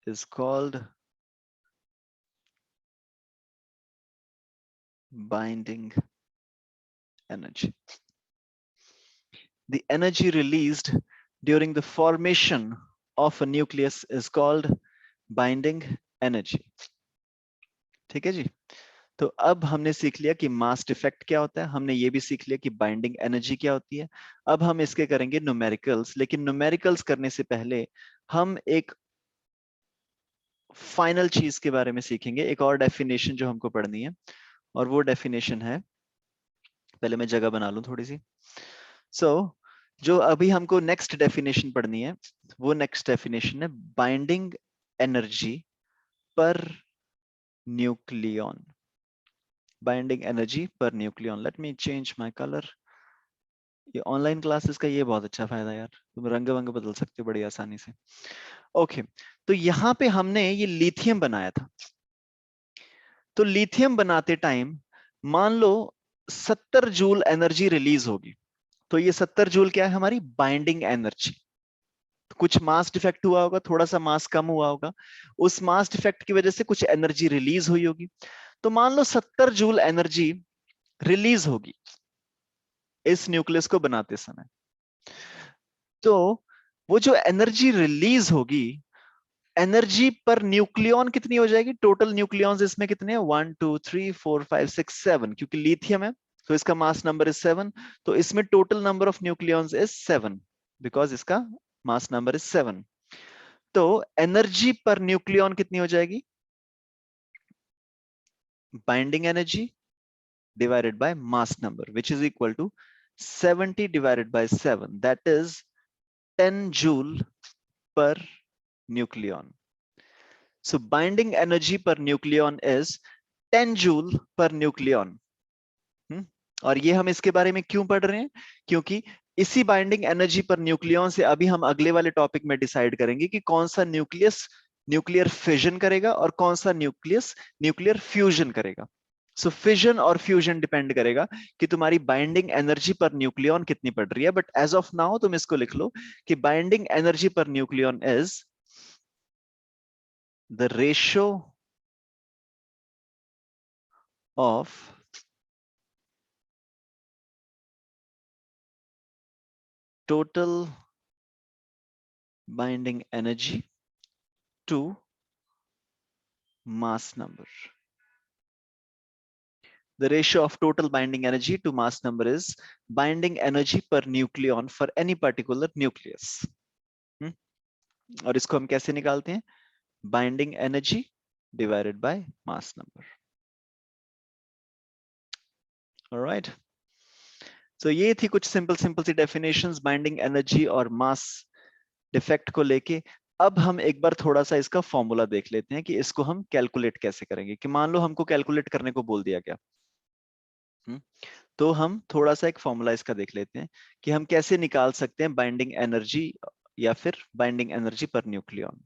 is called binding energy. The energy released during the formation of a nucleus is called binding energy. ठीक है जी। तो अब हमने सीख लिया कि मास डिफेक्ट क्या होता है, हमने ये भी सीख लिया कि बाइंडिंग एनर्जी क्या होती है। अब हम इसके करेंगे न्यूमेरिकल्स, लेकिन न्यूमेरिकल्स करने से पहले हम एक फाइनल चीज के बारे में सीखेंगे, एक और डेफिनेशन जो हमको पढ़नी है, और वो डेफिनेशन है, पहले मैं जगह बना लूं थोड़ी सी। सो जो अभी हमको नेक्स्ट डेफिनेशन पढ़नी है वो नेक्स्ट डेफिनेशन है binding energy per nucleon. Binding energy per nucleon. Let me change my colour. ये ऑनलाइन क्लासेस का ये बहुत अच्छा फायदा है यार, तुम रंग वंग बदल सकते हो बड़ी आसानी से। ओके, तो यहाँ पे हमने ये लिथियम बनाया था। तो लिथियम बनाते टाइम मान लो 70 जूल एनर्जी रिलीज होगी। तो ये 70 जूल क्या है, हमारी बाइंडिंग एनर्जी। कुछ मास डिफेक्ट हुआ होगा, थोड़ा सा मास कम हुआ होगा, उस मास डिफेक्ट की वजह से कुछ एनर्जी रिलीज हुई होगी। तो मान लो 70 जूल एनर्जी रिलीज होगी इस न्यूक्लियस को बनाते समय। तो वो जो एनर्जी रिलीज होगी, एनर्जी पर न्यूक्लियन कितनी हो जाएगी? टोटल न्यूक्लियॉन्स इसमें कितने हैं? 1 2 3 4 5 6 7, क्योंकि लिथियम है तो इसका मास नंबर इज 7। तो इसमें total number of nucleons is 7 because इसका मास नंबर इज 7। तो एनर्जी पर न्यूक्लियन कितनी हो जाएगी? Binding energy divided by mass number, which is equal to 70 divided by 7, that is 10 joule per nucleon. So binding energy per nucleon is 10 joule per nucleon. और ये हम इसके बारे में क्यों पढ़ रहे हैं? क्योंकि इसी बाइंडिंग एनर्जी पर न्यूक्लियन से अभी हम अगले वाले टॉपिक में डिसाइड करेंगे कि कौन सा न्यूक्लियस न्यूक्लियर फिजन करेगा और कौन सा न्यूक्लियस न्यूक्लियर फ्यूजन करेगा। सो फिजन और फ्यूजन डिपेंड करेगा कि तुम्हारी बाइंडिंग एनर्जी पर न्यूक्लियन कितनी पड़ रही है। बट एज ऑफ नाउ तुम इसको लिख लो कि binding energy per nucleon is the ratio of total binding energy to mass number. The ratio of total binding energy to mass number is binding energy per nucleon for any particular nucleus. और इसको हम कैसे निकालते हैं? Binding energy divided by mass number. All right. So ये थी कुछ simple सी definitions binding energy और मास डिफेक्ट को लेके। अब हम एक बार थोड़ा सा इसका फॉर्मूला देख लेते हैं कि इसको हम कैलकुलेट कैसे करेंगे। कि मान लो हमको कैलकुलेट करने को बोल दिया गया, तो हम थोड़ा सा एक फॉर्मूला इसका देख लेते हैं कि हम कैसे निकाल सकते हैं बाइंडिंग एनर्जी या फिर बाइंडिंग एनर्जी पर न्यूक्लियन।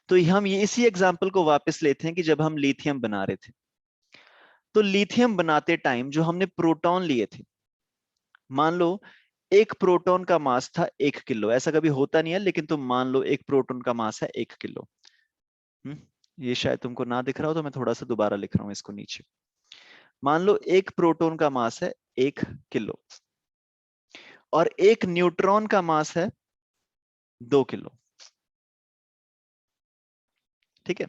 तो हम ये इसी एग्जांपल को वापस लेते हैं कि जब हम लिथियम बना रहे थे, तो लिथियम बनाते टाइम जो हमने प्रोटॉन लिए थे, मान लो एक प्रोटॉन का मास था 1 किलो। ऐसा कभी होता नहीं है, लेकिन तुम मान लो एक प्रोटॉन का मास है 1 किलो। ये शायद तुमको ना दिख रहा हो तो मैं थोड़ा सा दोबारा लिख रहा हूं इसको नीचे। मान लो एक प्रोटॉन का मास है 1 किलो और एक न्यूट्रॉन का मास है 2 किलो। ठीक है,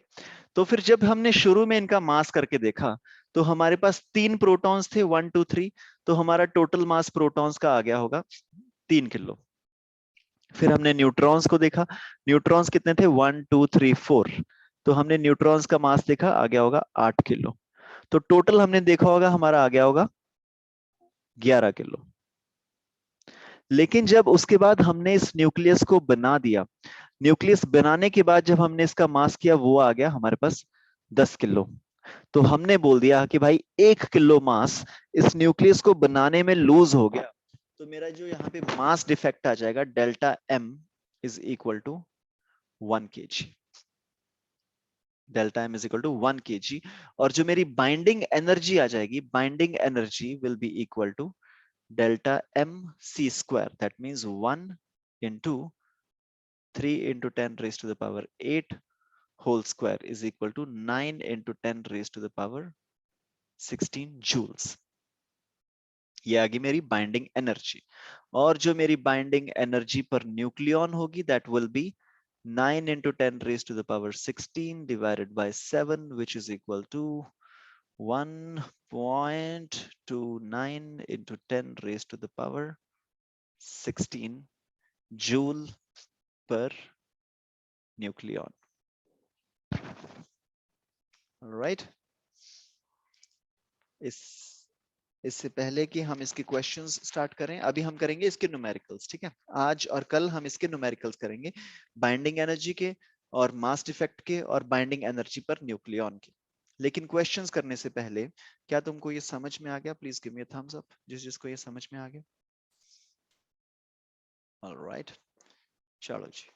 तो फिर जब हमने शुरू में इनका मास करके देखा तो हमारे पास 3 प्रोटॉन्स थे, 1 2 3। तो हमारा टोटल मास प्रोटॉन्स का आ गया होगा 3 किलो। फिर हमने न्यूट्रॉन्स को देखा, न्यूट्रॉन्स कितने थे? 1 2 3 4। तो हमने न्यूट्रॉन्स का मास देखा, आ गया होगा 8 किलो। तो टोटल हमने देखा होगा हमारा आ गया होगा 11 किलो। लेकिन जब उसके बाद हमने इस न्यूक्लियस को बना दिया, न्यूक्लियस बनाने के बाद जब हमने इसका मास किया, वो आ गया हमारे पास 10 किलो। तो हमने बोल दिया कि भाई 1 किलो मास इस न्यूक्लियस को बनाने में लूज हो गया। तो मेरा जो यहाँ पे मास डिफेक्ट आ जाएगा, delta m is equal to 1 kg। Delta m is equal to 1 kg। और जो मेरी बाइंडिंग एनर्जी आ जाएगी, binding energy will be equal to delta m c square, that means 1 into 3 into 10 raised to the power 8 whole square is equal to 9 into 10 raised to the power 16 joules. ये आ गई मेरी binding energy. और जो मेरी binding energy per nucleon होगी, that will be 9 into 10 raised to the power 16 divided by 7, which is equal to 1.29 into 10 raised to the power 16 joule per nucleon. All right. इससे पहले कि हम इसके क्वेश्चंस स्टार्ट करें, अभी हम करेंगे इसके न्यूमेरिकल्स। ठीक है, आज और कल हम इसके न्यूमेरिकल्स करेंगे, बाइंडिंग एनर्जी के और मास डिफेक्ट के और बाइंडिंग एनर्जी पर न्यूक्लियन के। लेकिन क्वेश्चंस करने से पहले क्या तुमको ये समझ में आ गया? Please give me a thumbs up जिसको ये समझ में आ गया। ऑलराइट, चलो जी,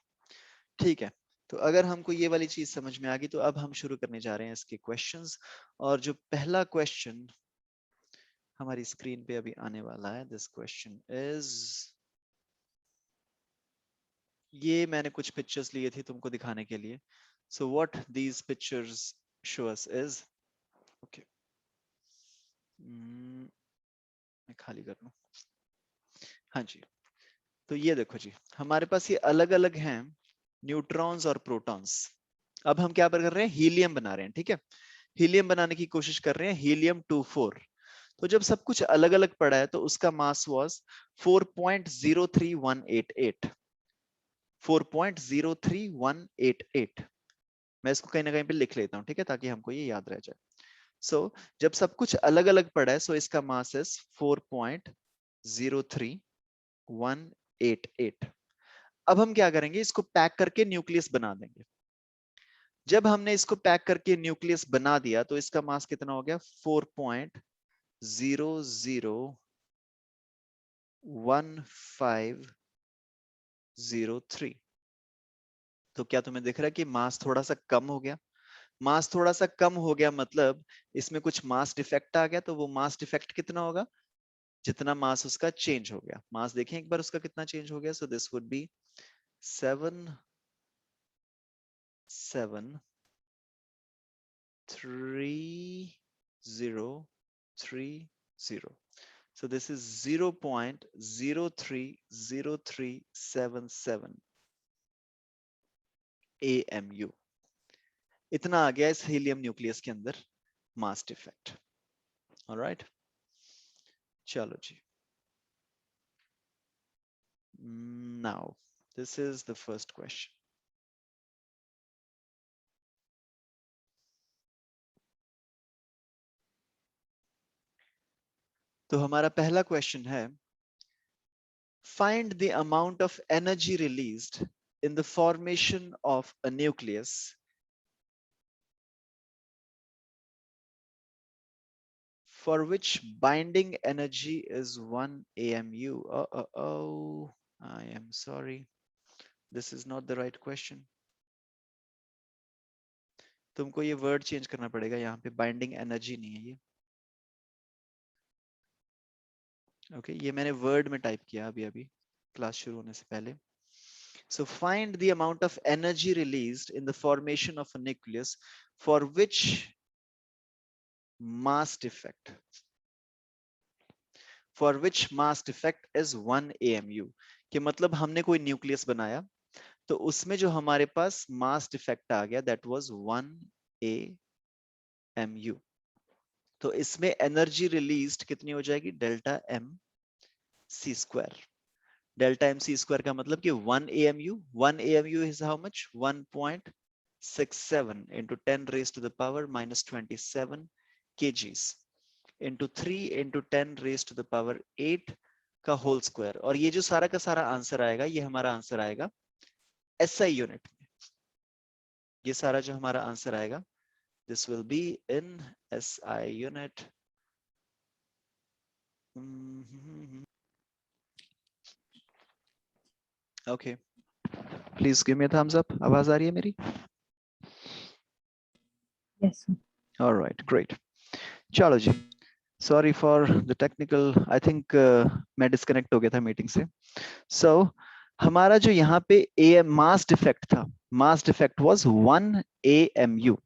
ठीक है। तो अगर हमको ये वाली चीज समझ में आ गई तो अब हम शुरू करने जा रहे हैं इसके क्वेश्चंस। और जो पहला क्वेश्चन हमारी स्क्रीन पे अभी आने वाला है, दिस क्वेश्चन इज, ये मैंने कुछ पिक्चर्स लिए थे तुमको दिखाने के लिए। So what these pictures show us is, okay, मैं खाली कर लूं। हाँ जी, तो ये देखो जी, हमारे पास ये अलग अलग हैं न्यूट्रॉन्स और प्रोटॉन्स। अब हम क्या कर रहे हैं, हीलियम बना रहे हैं, ठीक है। हीलियम बनाने की कोशिश कर रहे हैं, हीलियम 24। तो जब सब कुछ अलग अलग पड़ा है तो उसका मास वाज 4.03188, 4.03188। मैं इसको कहीं ना कहीं पे लिख लेता हूं, ठीक है, ताकि हमको ये याद रह जाए। सो जब सब कुछ अलग अलग पड़ा है, सो इसका मास इज 4.03188। अब हम क्या करेंगे, इसको पैक करके न्यूक्लियस बना देंगे। जब हमने इसको पैक करके न्यूक्लियस बना दिया तो इसका मास कितना हो गया, 4.00153। तो क्या तुम्हें दिख रहा है कि मास थोड़ा सा कम हो गया? मास थोड़ा सा कम हो गया मतलब इसमें कुछ मास डिफेक्ट आ गया। तो वो मास डिफेक्ट कितना होगा, जितना मास उसका चेंज हो गया। मास देखें एक बार उसका कितना चेंज हो गया। So this would be 7.73030. So this is 0.030377 AMU. इतना आ गया इस हीलियम न्यूक्लियस के अंदर मास डिफेक्ट। ऑलराइट, चलो जी, now this is the first question. तो हमारा पहला क्वेश्चन है, find the amount of energy released in the formation of a nucleus for which binding energy is 1 AMU. Oh, I am sorry. This is not the right question. तुमको ये word change करना पड़ेगा, यहाँ पे binding energy नहीं है ये। Okay, ये मैंने वर्ड में टाइप किया अभी अभी क्लास शुरू होने से पहले। So find the amount of energy released in the formation of a nucleus for which mass defect is 1 AMU। कि मतलब हमने कोई न्यूक्लियस बनाया तो उसमें जो हमारे पास मास डिफेक्ट आ गया दैट वाज 1 AMU। तो इसमें एनर्जी रिलीज्ड कितनी हो जाएगी, delta m c square. Delta m c square का मतलब कि 1 AMU, 1 AMU is how much, 1.67 into 10 raised to the power minus 27 kgs into 3 into 10 raised to the power 8 का whole square. और ये जो सारा का सारा आंसर आएगा, ये हमारा आंसर आएगा SI यूनिट में। ये सारा जो हमारा आंसर आएगा, this will be in SI unit। Okay, please give me a thumbs up। आवाज आ रही है मेरी? Yes, sir. All right, great। चलो जी, sorry for the technical, I think मैं डिस्कनेक्ट हो गया था मीटिंग से। सो हमारा जो यहाँ पे AM मास डिफेक्ट था, मास डिफेक्ट वाज 1 AMU।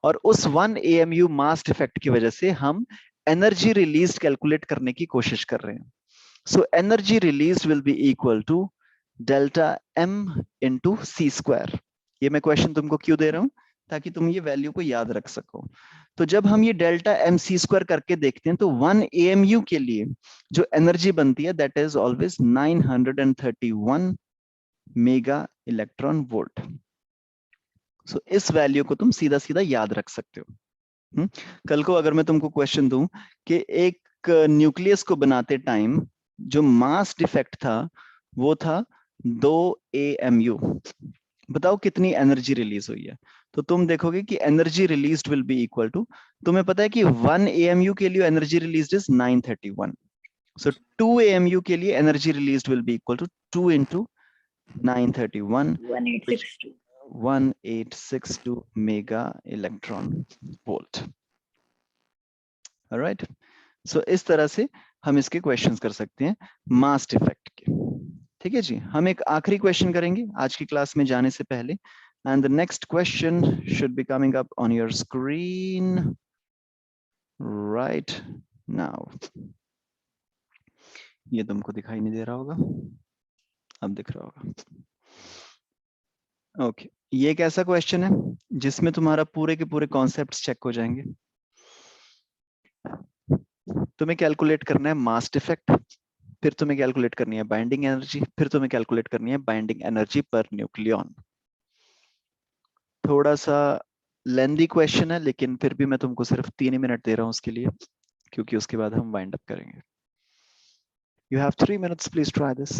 और उस 1 AMU मास डिफेक्ट की वजह से हम एनर्जी रिलीज कैलकुलेट करने की कोशिश कर रहे हैं। So energy release will be equal to delta M into c square. ये मैं क्वेश्चन तुमको क्यों दे रहा हूं, ताकि तुम ये वैल्यू को याद रख सको। तो जब हम ये डेल्टा एम सी स्क्वायर करके देखते हैं तो 1 AMU के लिए जो एनर्जी बनती है that is always 931 mega electron volt. So इस वैल्यू को तुम सीधा सीधा याद रख सकते हो। कल को अगर मैं तुमको क्वेश्चन दूं कि एक न्यूक्लियस को बनाते टाइम जो मास डिफेक्ट था वो था 2 AMU, बताओ कितनी एनर्जी रिलीज हुई है। तो तुम देखोगे कि energy released will be equal to, तुम्हें पता है कि 1 AMU के लिए energy released is 931। So 2 AMU के लिए energy released will be equal to 2 into 931, which 1862. 1862 mega electron volt. All right. So इस तरह से हम इसके क्वेश्चंस कर सकते हैं मास इफेक्ट के. ठीक है जी. हम एक आखिरी क्वेश्चन करेंगे आज की क्लास में जाने से पहले. And the next question should be coming up on your screen right now. ये तुमको दिखाई नहीं दे रहा होगा, अब दिख रहा होगा. ओके. ये एक ऐसा क्वेश्चन है जिसमें तुम्हारा पूरे के पूरे कॉन्सेप्ट्स चेक हो जाएंगे. तुम्हें कैलकुलेट करना है मास इफेक्ट, फिर तुम्हें कैलकुलेट करनी है बाइंडिंग एनर्जी, फिर तुम्हें कैलकुलेट करनी है बाइंडिंग एनर्जी पर न्यूक्लियॉन. थोड़ा सा लेंदी क्वेश्चन है, लेकिन फिर भी मैं तुमको सिर्फ 3 ही मिनट दे रहा हूं उसके लिए, क्योंकि उसके बाद हम वाइंड अप करेंगे. You have 3 minutes, please try this.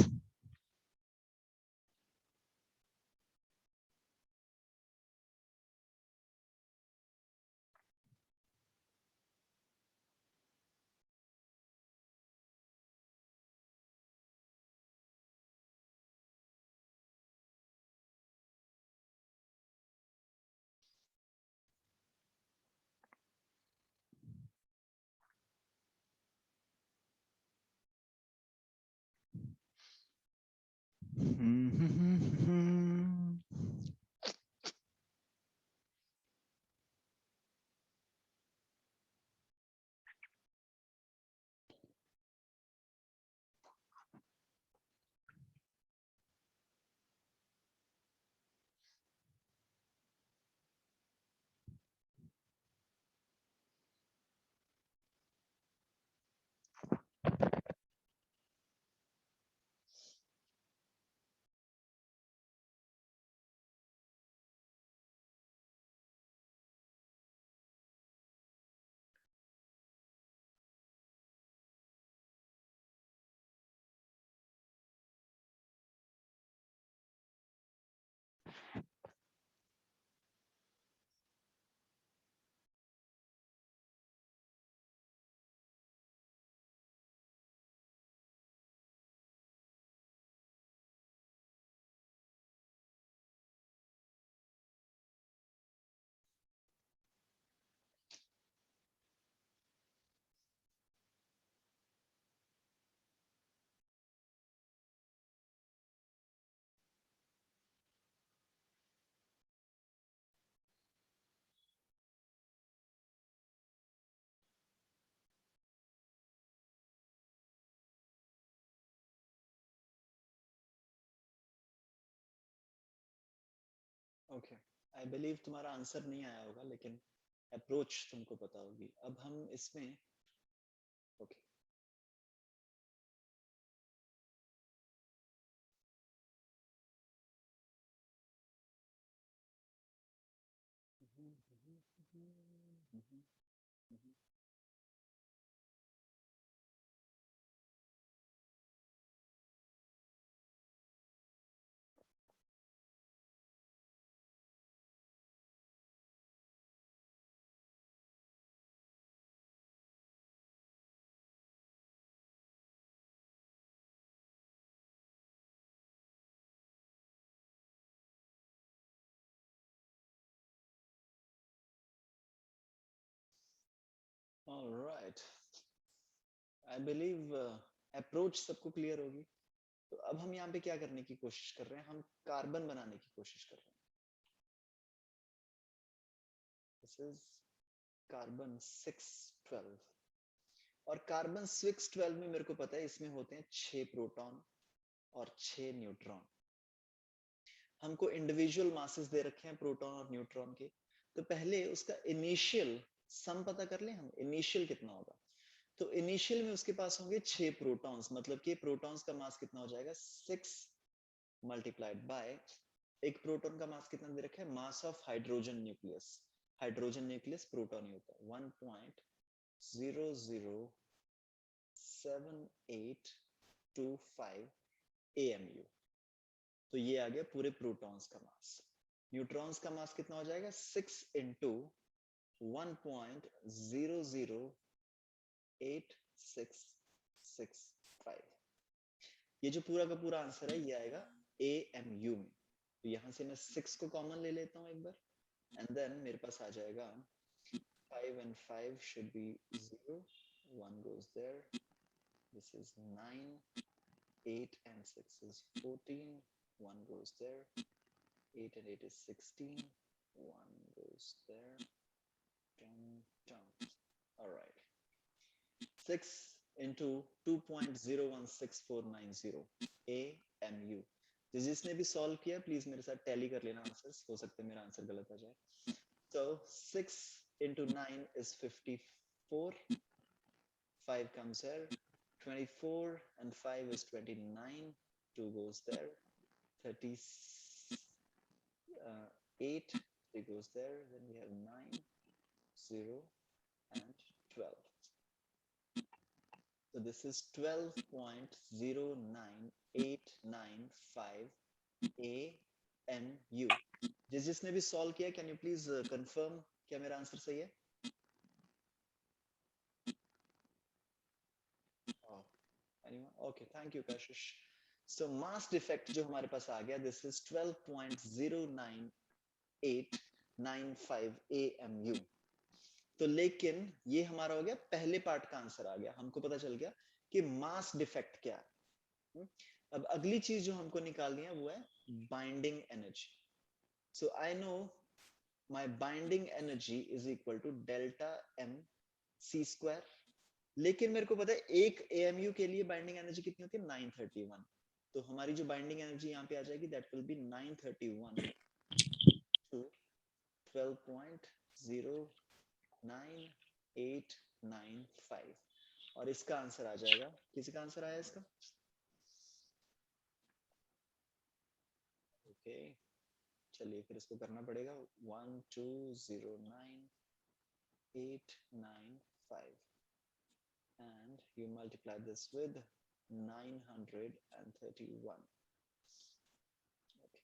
Okay. I believe तुम्हारा आंसर नहीं आया होगा, लेकिन अप्रोच तुमको पता होगी. अब हम इसमें okay. Alright. I believe approach सबको क्लियर होगी. तो अब हम यहाँ पे क्या करने की कोशिश कर रहे हैं, हम कार्बन बनाने की कोशिश कर रहे हैं. This is carbon 612. और कार्बन 612 में मेरे को पता है इसमें होते हैं 6 प्रोटॉन और 6 न्यूट्रॉन. हमको इंडिविजुअल मासेस दे रखे हैं प्रोटॉन और न्यूट्रॉन के. तो पहले उसका इनिशियल सम पता कर ले हम, इनिशियल कितना होगा. तो इनिशियल में उसके पास होंगे 6 प्रोटॉन्स, मतलब कि प्रोटॉन्स का मास कितना हो जाएगा 6 मल्टीप्लाइड बाय, एक प्रोटॉन का मास कितना दे रखा है, mass of hydrogen nucleus. Hydrogen nucleus proton ही होता है 1.007825 AMU. तो ये आ गया पूरे प्रोटॉन्स का मास. न्यूट्रॉन्स का मास कितना हो जाएगा 6 इंटू 1.0086 6 5। ये जो पूरा का पूरा आंसर है ये आएगा AMU में। तो यहाँ से मैं 6 को कॉमन ले लेता हूँ एक बार, एंड देन मेरे पास आ जाएगा 5 and 5 should be 0, 1 goes there, this is 9, 8 and 6 is 14, 1 goes there, 8 and 8 is 16, 1 goes there, 10. All right, 6 into 2.016490 AMU। जिसने भी सॉल्व किया प्लीज मेरे साथ टैली कर लेना आंसर्स, हो सकता है मेरा आंसर गलत आ जाए। So 6 into 9 is 54, 5 comes here, 24 and 5 is 29, 2 goes there, 38, 3 goes there, then we have 9, 0 and 12. So this is 12.09895 AMU। जिसने भी सॉल्व किया कैन यू प्लीज कंफर्म क्या मेरा आंसर सही है? Okay, thank you Kashish. So mass defect जो हमारे पास आ गया, दिस इज 12.09895 AMU। तो लेकिन ये हमारा हो गया पहले पार्ट का आंसर आ गया, हमको पता चल गया कि मास डिफेक्ट क्या है। अब अगली चीज जो हमको निकालनी है वो है binding energy. So I know my binding energy is equal to delta M C square, लेकिन मेरे को पता है एक AMU के लिए बाइंडिंग एनर्जी कितनी होती है, 931। तो हमारी जो बाइंडिंग एनर्जी यहाँ पे आ जाएगी दैट विल बी 931 टू 12.09895, और इसका आंसर आ जाएगा, किसी का आंसर आया इसका? ओके, चलिए फिर इसको करना पड़ेगा 1209895, and you multiply this with 931. Okay,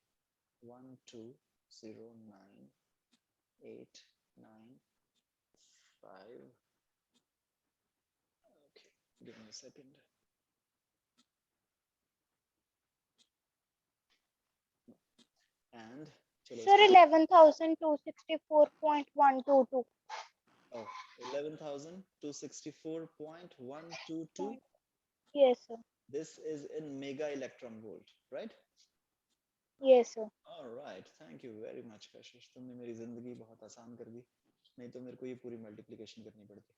1209895. Okay, give me a second. And Sir, 11,264.122. Oh, 11,264.122. Yes, sir. This is in mega electron volt, right? Yes, sir. All right, thank you very much कशिश, तुमने मेरी जिंदगी बहुत आसान कर दी, नहीं तो मेरे को ये पूरी मल्टीप्लिकेशन करनी पड़ती।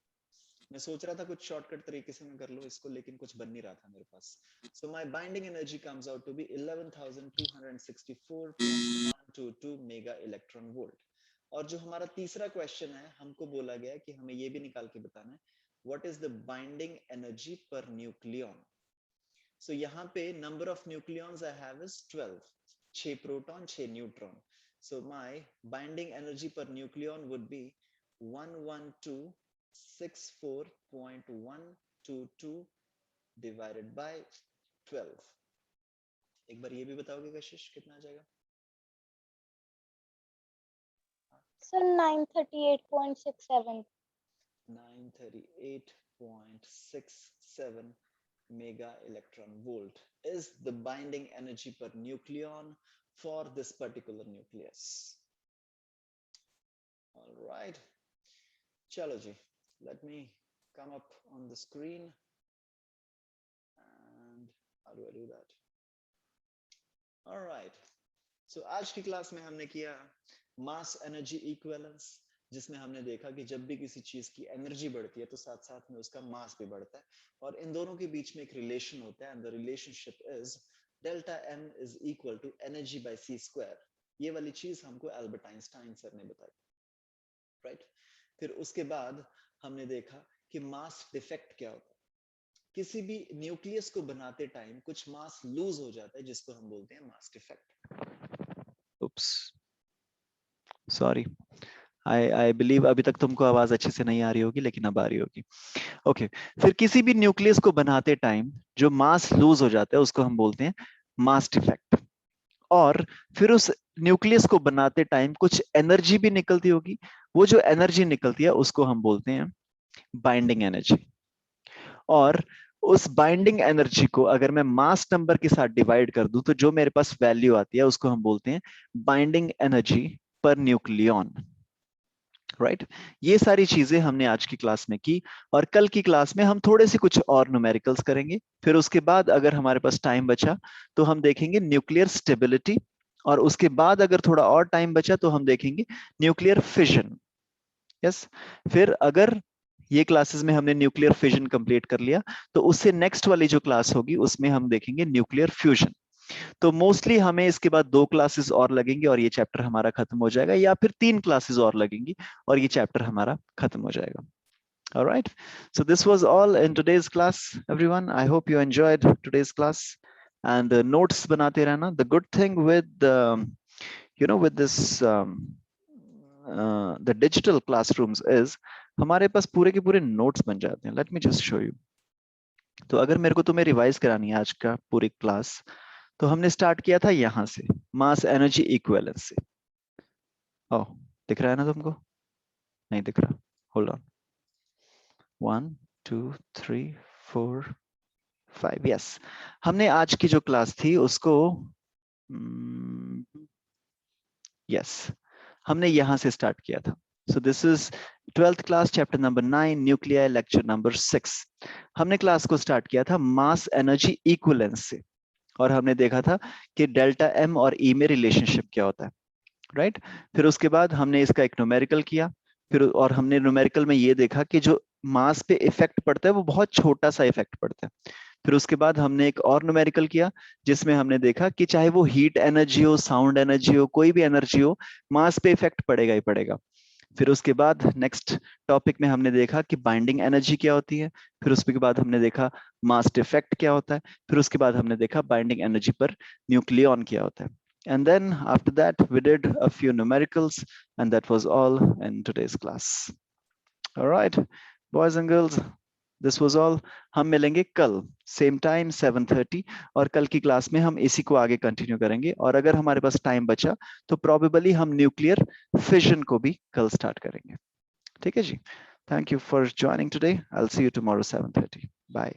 मैं सोच रहा था कुछ शॉर्टकट तरीके से मैं कर लूं इसको, लेकिन कुछ बन नहीं रहा था मेरे पास। So my binding energy comes out to be 11,264.122 mega electron volt। और जो हमारा तीसरा क्वेश्चन है, हमको बोला गया है कि हमें ये भी निकाल के बताना है what is the binding energy per nucleon। So यहाँ पे number of nucleons I have is 12, 6 proton 6 neutron। So my binding energy per nucleon would be 11264.122 divided by 12। एक बार ये भी बताओगे कशिश कितना आ जाएगा? Sir, 938.67. 938.67 mega electron volt is the binding energy per nucleon for this particular nucleus। All right, chalo ji, let me come up on the screen, and how do I do that? All right, so आज की class में हमने किया mass energy equivalence, जिसमें हमने देखा कि जब भी किसी चीज की एनर्जी बढ़ती है तो साथ साथ में उसका मास भी बढ़ता है, और इन दोनों के बीच में एक रिलेशन होता है, and the relationship is delta M is equal to energy by C square. ये वाली चीज हमको एल्बर्ट आइंस्टाइन सर ने बताई, राइट? फिर उसके बाद हमने देखा कि मास डिफेक्ट क्या होता है। किसी भी न्यूक्लियस को बनाते टाइम कुछ मास लूज हो जाता है, जिसको हम बोलते हैं mass defect. Oops, sorry, I believe अभी तक तुमको आवाज अच्छे से नहीं आ रही होगी, लेकिन अब आ रही होगी। ओके, फिर किसी भी न्यूक्लियस को बनाते टाइम जो मास लूज हो जाता है उसको हम बोलते हैं मास डिफेक्ट। और फिर उस न्यूक्लियस को बनाते टाइम कुछ एनर्जी भी निकलती होगी, वो जो एनर्जी निकलती है उसको हम बोलते हैं बाइंडिंग एनर्जी। और उस बाइंडिंग एनर्जी को अगर मैं मास नंबर के साथ डिवाइड कर दूं तो जो मेरे पास वैल्यू आती है उसको हम बोलते हैं binding energy per nucleon, right. ये सारी चीजें हमने आज की क्लास में की और कल की क्लास में हम थोड़े से कुछ और न्यूमेरिकल्स करेंगे। फिर उसके बाद अगर हमारे पास टाइम बचा तो हम देखेंगे न्यूक्लियर स्टेबिलिटी, और उसके बाद अगर थोड़ा और टाइम बचा तो हम देखेंगे न्यूक्लियर फिजन। यस, फिर अगर ये क्लासेस में हमने न्यूक्लियर फिजन कंप्लीट कर लिया तो उससे नेक्स्ट वाली जो क्लास होगी उसमें हम देखेंगे न्यूक्लियर फ्यूजन। तो मोस्टली हमें इसके बाद 2 क्लासेस और लगेंगी और ये चैप्टर हमारा खत्म हो जाएगा, या फिर 3 क्लासेस और लगेंगी और ये चैप्टर हमारा खत्म हो जाएगा। All right, so this was all in today's class, everyone. I hope you enjoyed today's class, and notes banate rehna. The good thing with with this the digital classrooms is हमारे पास पूरे के पूरे notes बन जाते हैं। Let me just show you. तो अगर मेरे को तुम्हें रिवाइज करानी है आज का पूरी क्लास, तो हमने स्टार्ट किया था यहां से, मास एनर्जी इक्विवेलेंस से। ओह, दिख रहा है ना तुमको? नहीं दिख रहा, होल्ड ऑन। 1 2 3 4 5, यस। हमने आज की जो क्लास थी उसको यस हमने यहां से स्टार्ट किया था। सो this is 12th class, chapter number 9, nuclear, lecture number 6। हमने क्लास को स्टार्ट किया था मास एनर्जी इक्विवेलेंस से, और हमने देखा था कि डेल्टा एम और ई में रिलेशनशिप क्या होता है, राइट। फिर उसके बाद हमने इसका एक न्यूमेरिकल किया, फिर और हमने न्यूमेरिकल में ये देखा कि जो मास पे इफेक्ट पड़ता है वो बहुत छोटा सा इफेक्ट पड़ता है। फिर उसके बाद हमने एक और न्यूमेरिकल किया जिसमें हमने देखा कि चाहे वो हीट एनर्जी हो, साउंड एनर्जी हो, कोई भी एनर्जी हो, मास पे इफेक्ट पड़ेगा ही पड़ेगा। फिर उसके बाद नेक्स्ट टॉपिक में हमने देखा कि बाइंडिंग एनर्जी क्या होती है। फिर उसके बाद हमने देखा मास इफेक्ट क्या होता है। फिर उसके बाद हमने देखा बाइंडिंग एनर्जी पर न्यूक्लियन क्या होता है। And then after that, we did a few numericals, and that was all in today's class. All right, boys and girls, this was all. हम मिलेंगे कल सेम टाइम 7:30, और कल की क्लास में हम इसी को आगे कंटिन्यू करेंगे। और अगर हमारे पास टाइम बचा तो प्रोबेबली हम न्यूक्लियर फिजन को भी कल स्टार्ट करेंगे। ठीक है जी, thank you for joining today. I will see you tomorrow 7:30. Bye.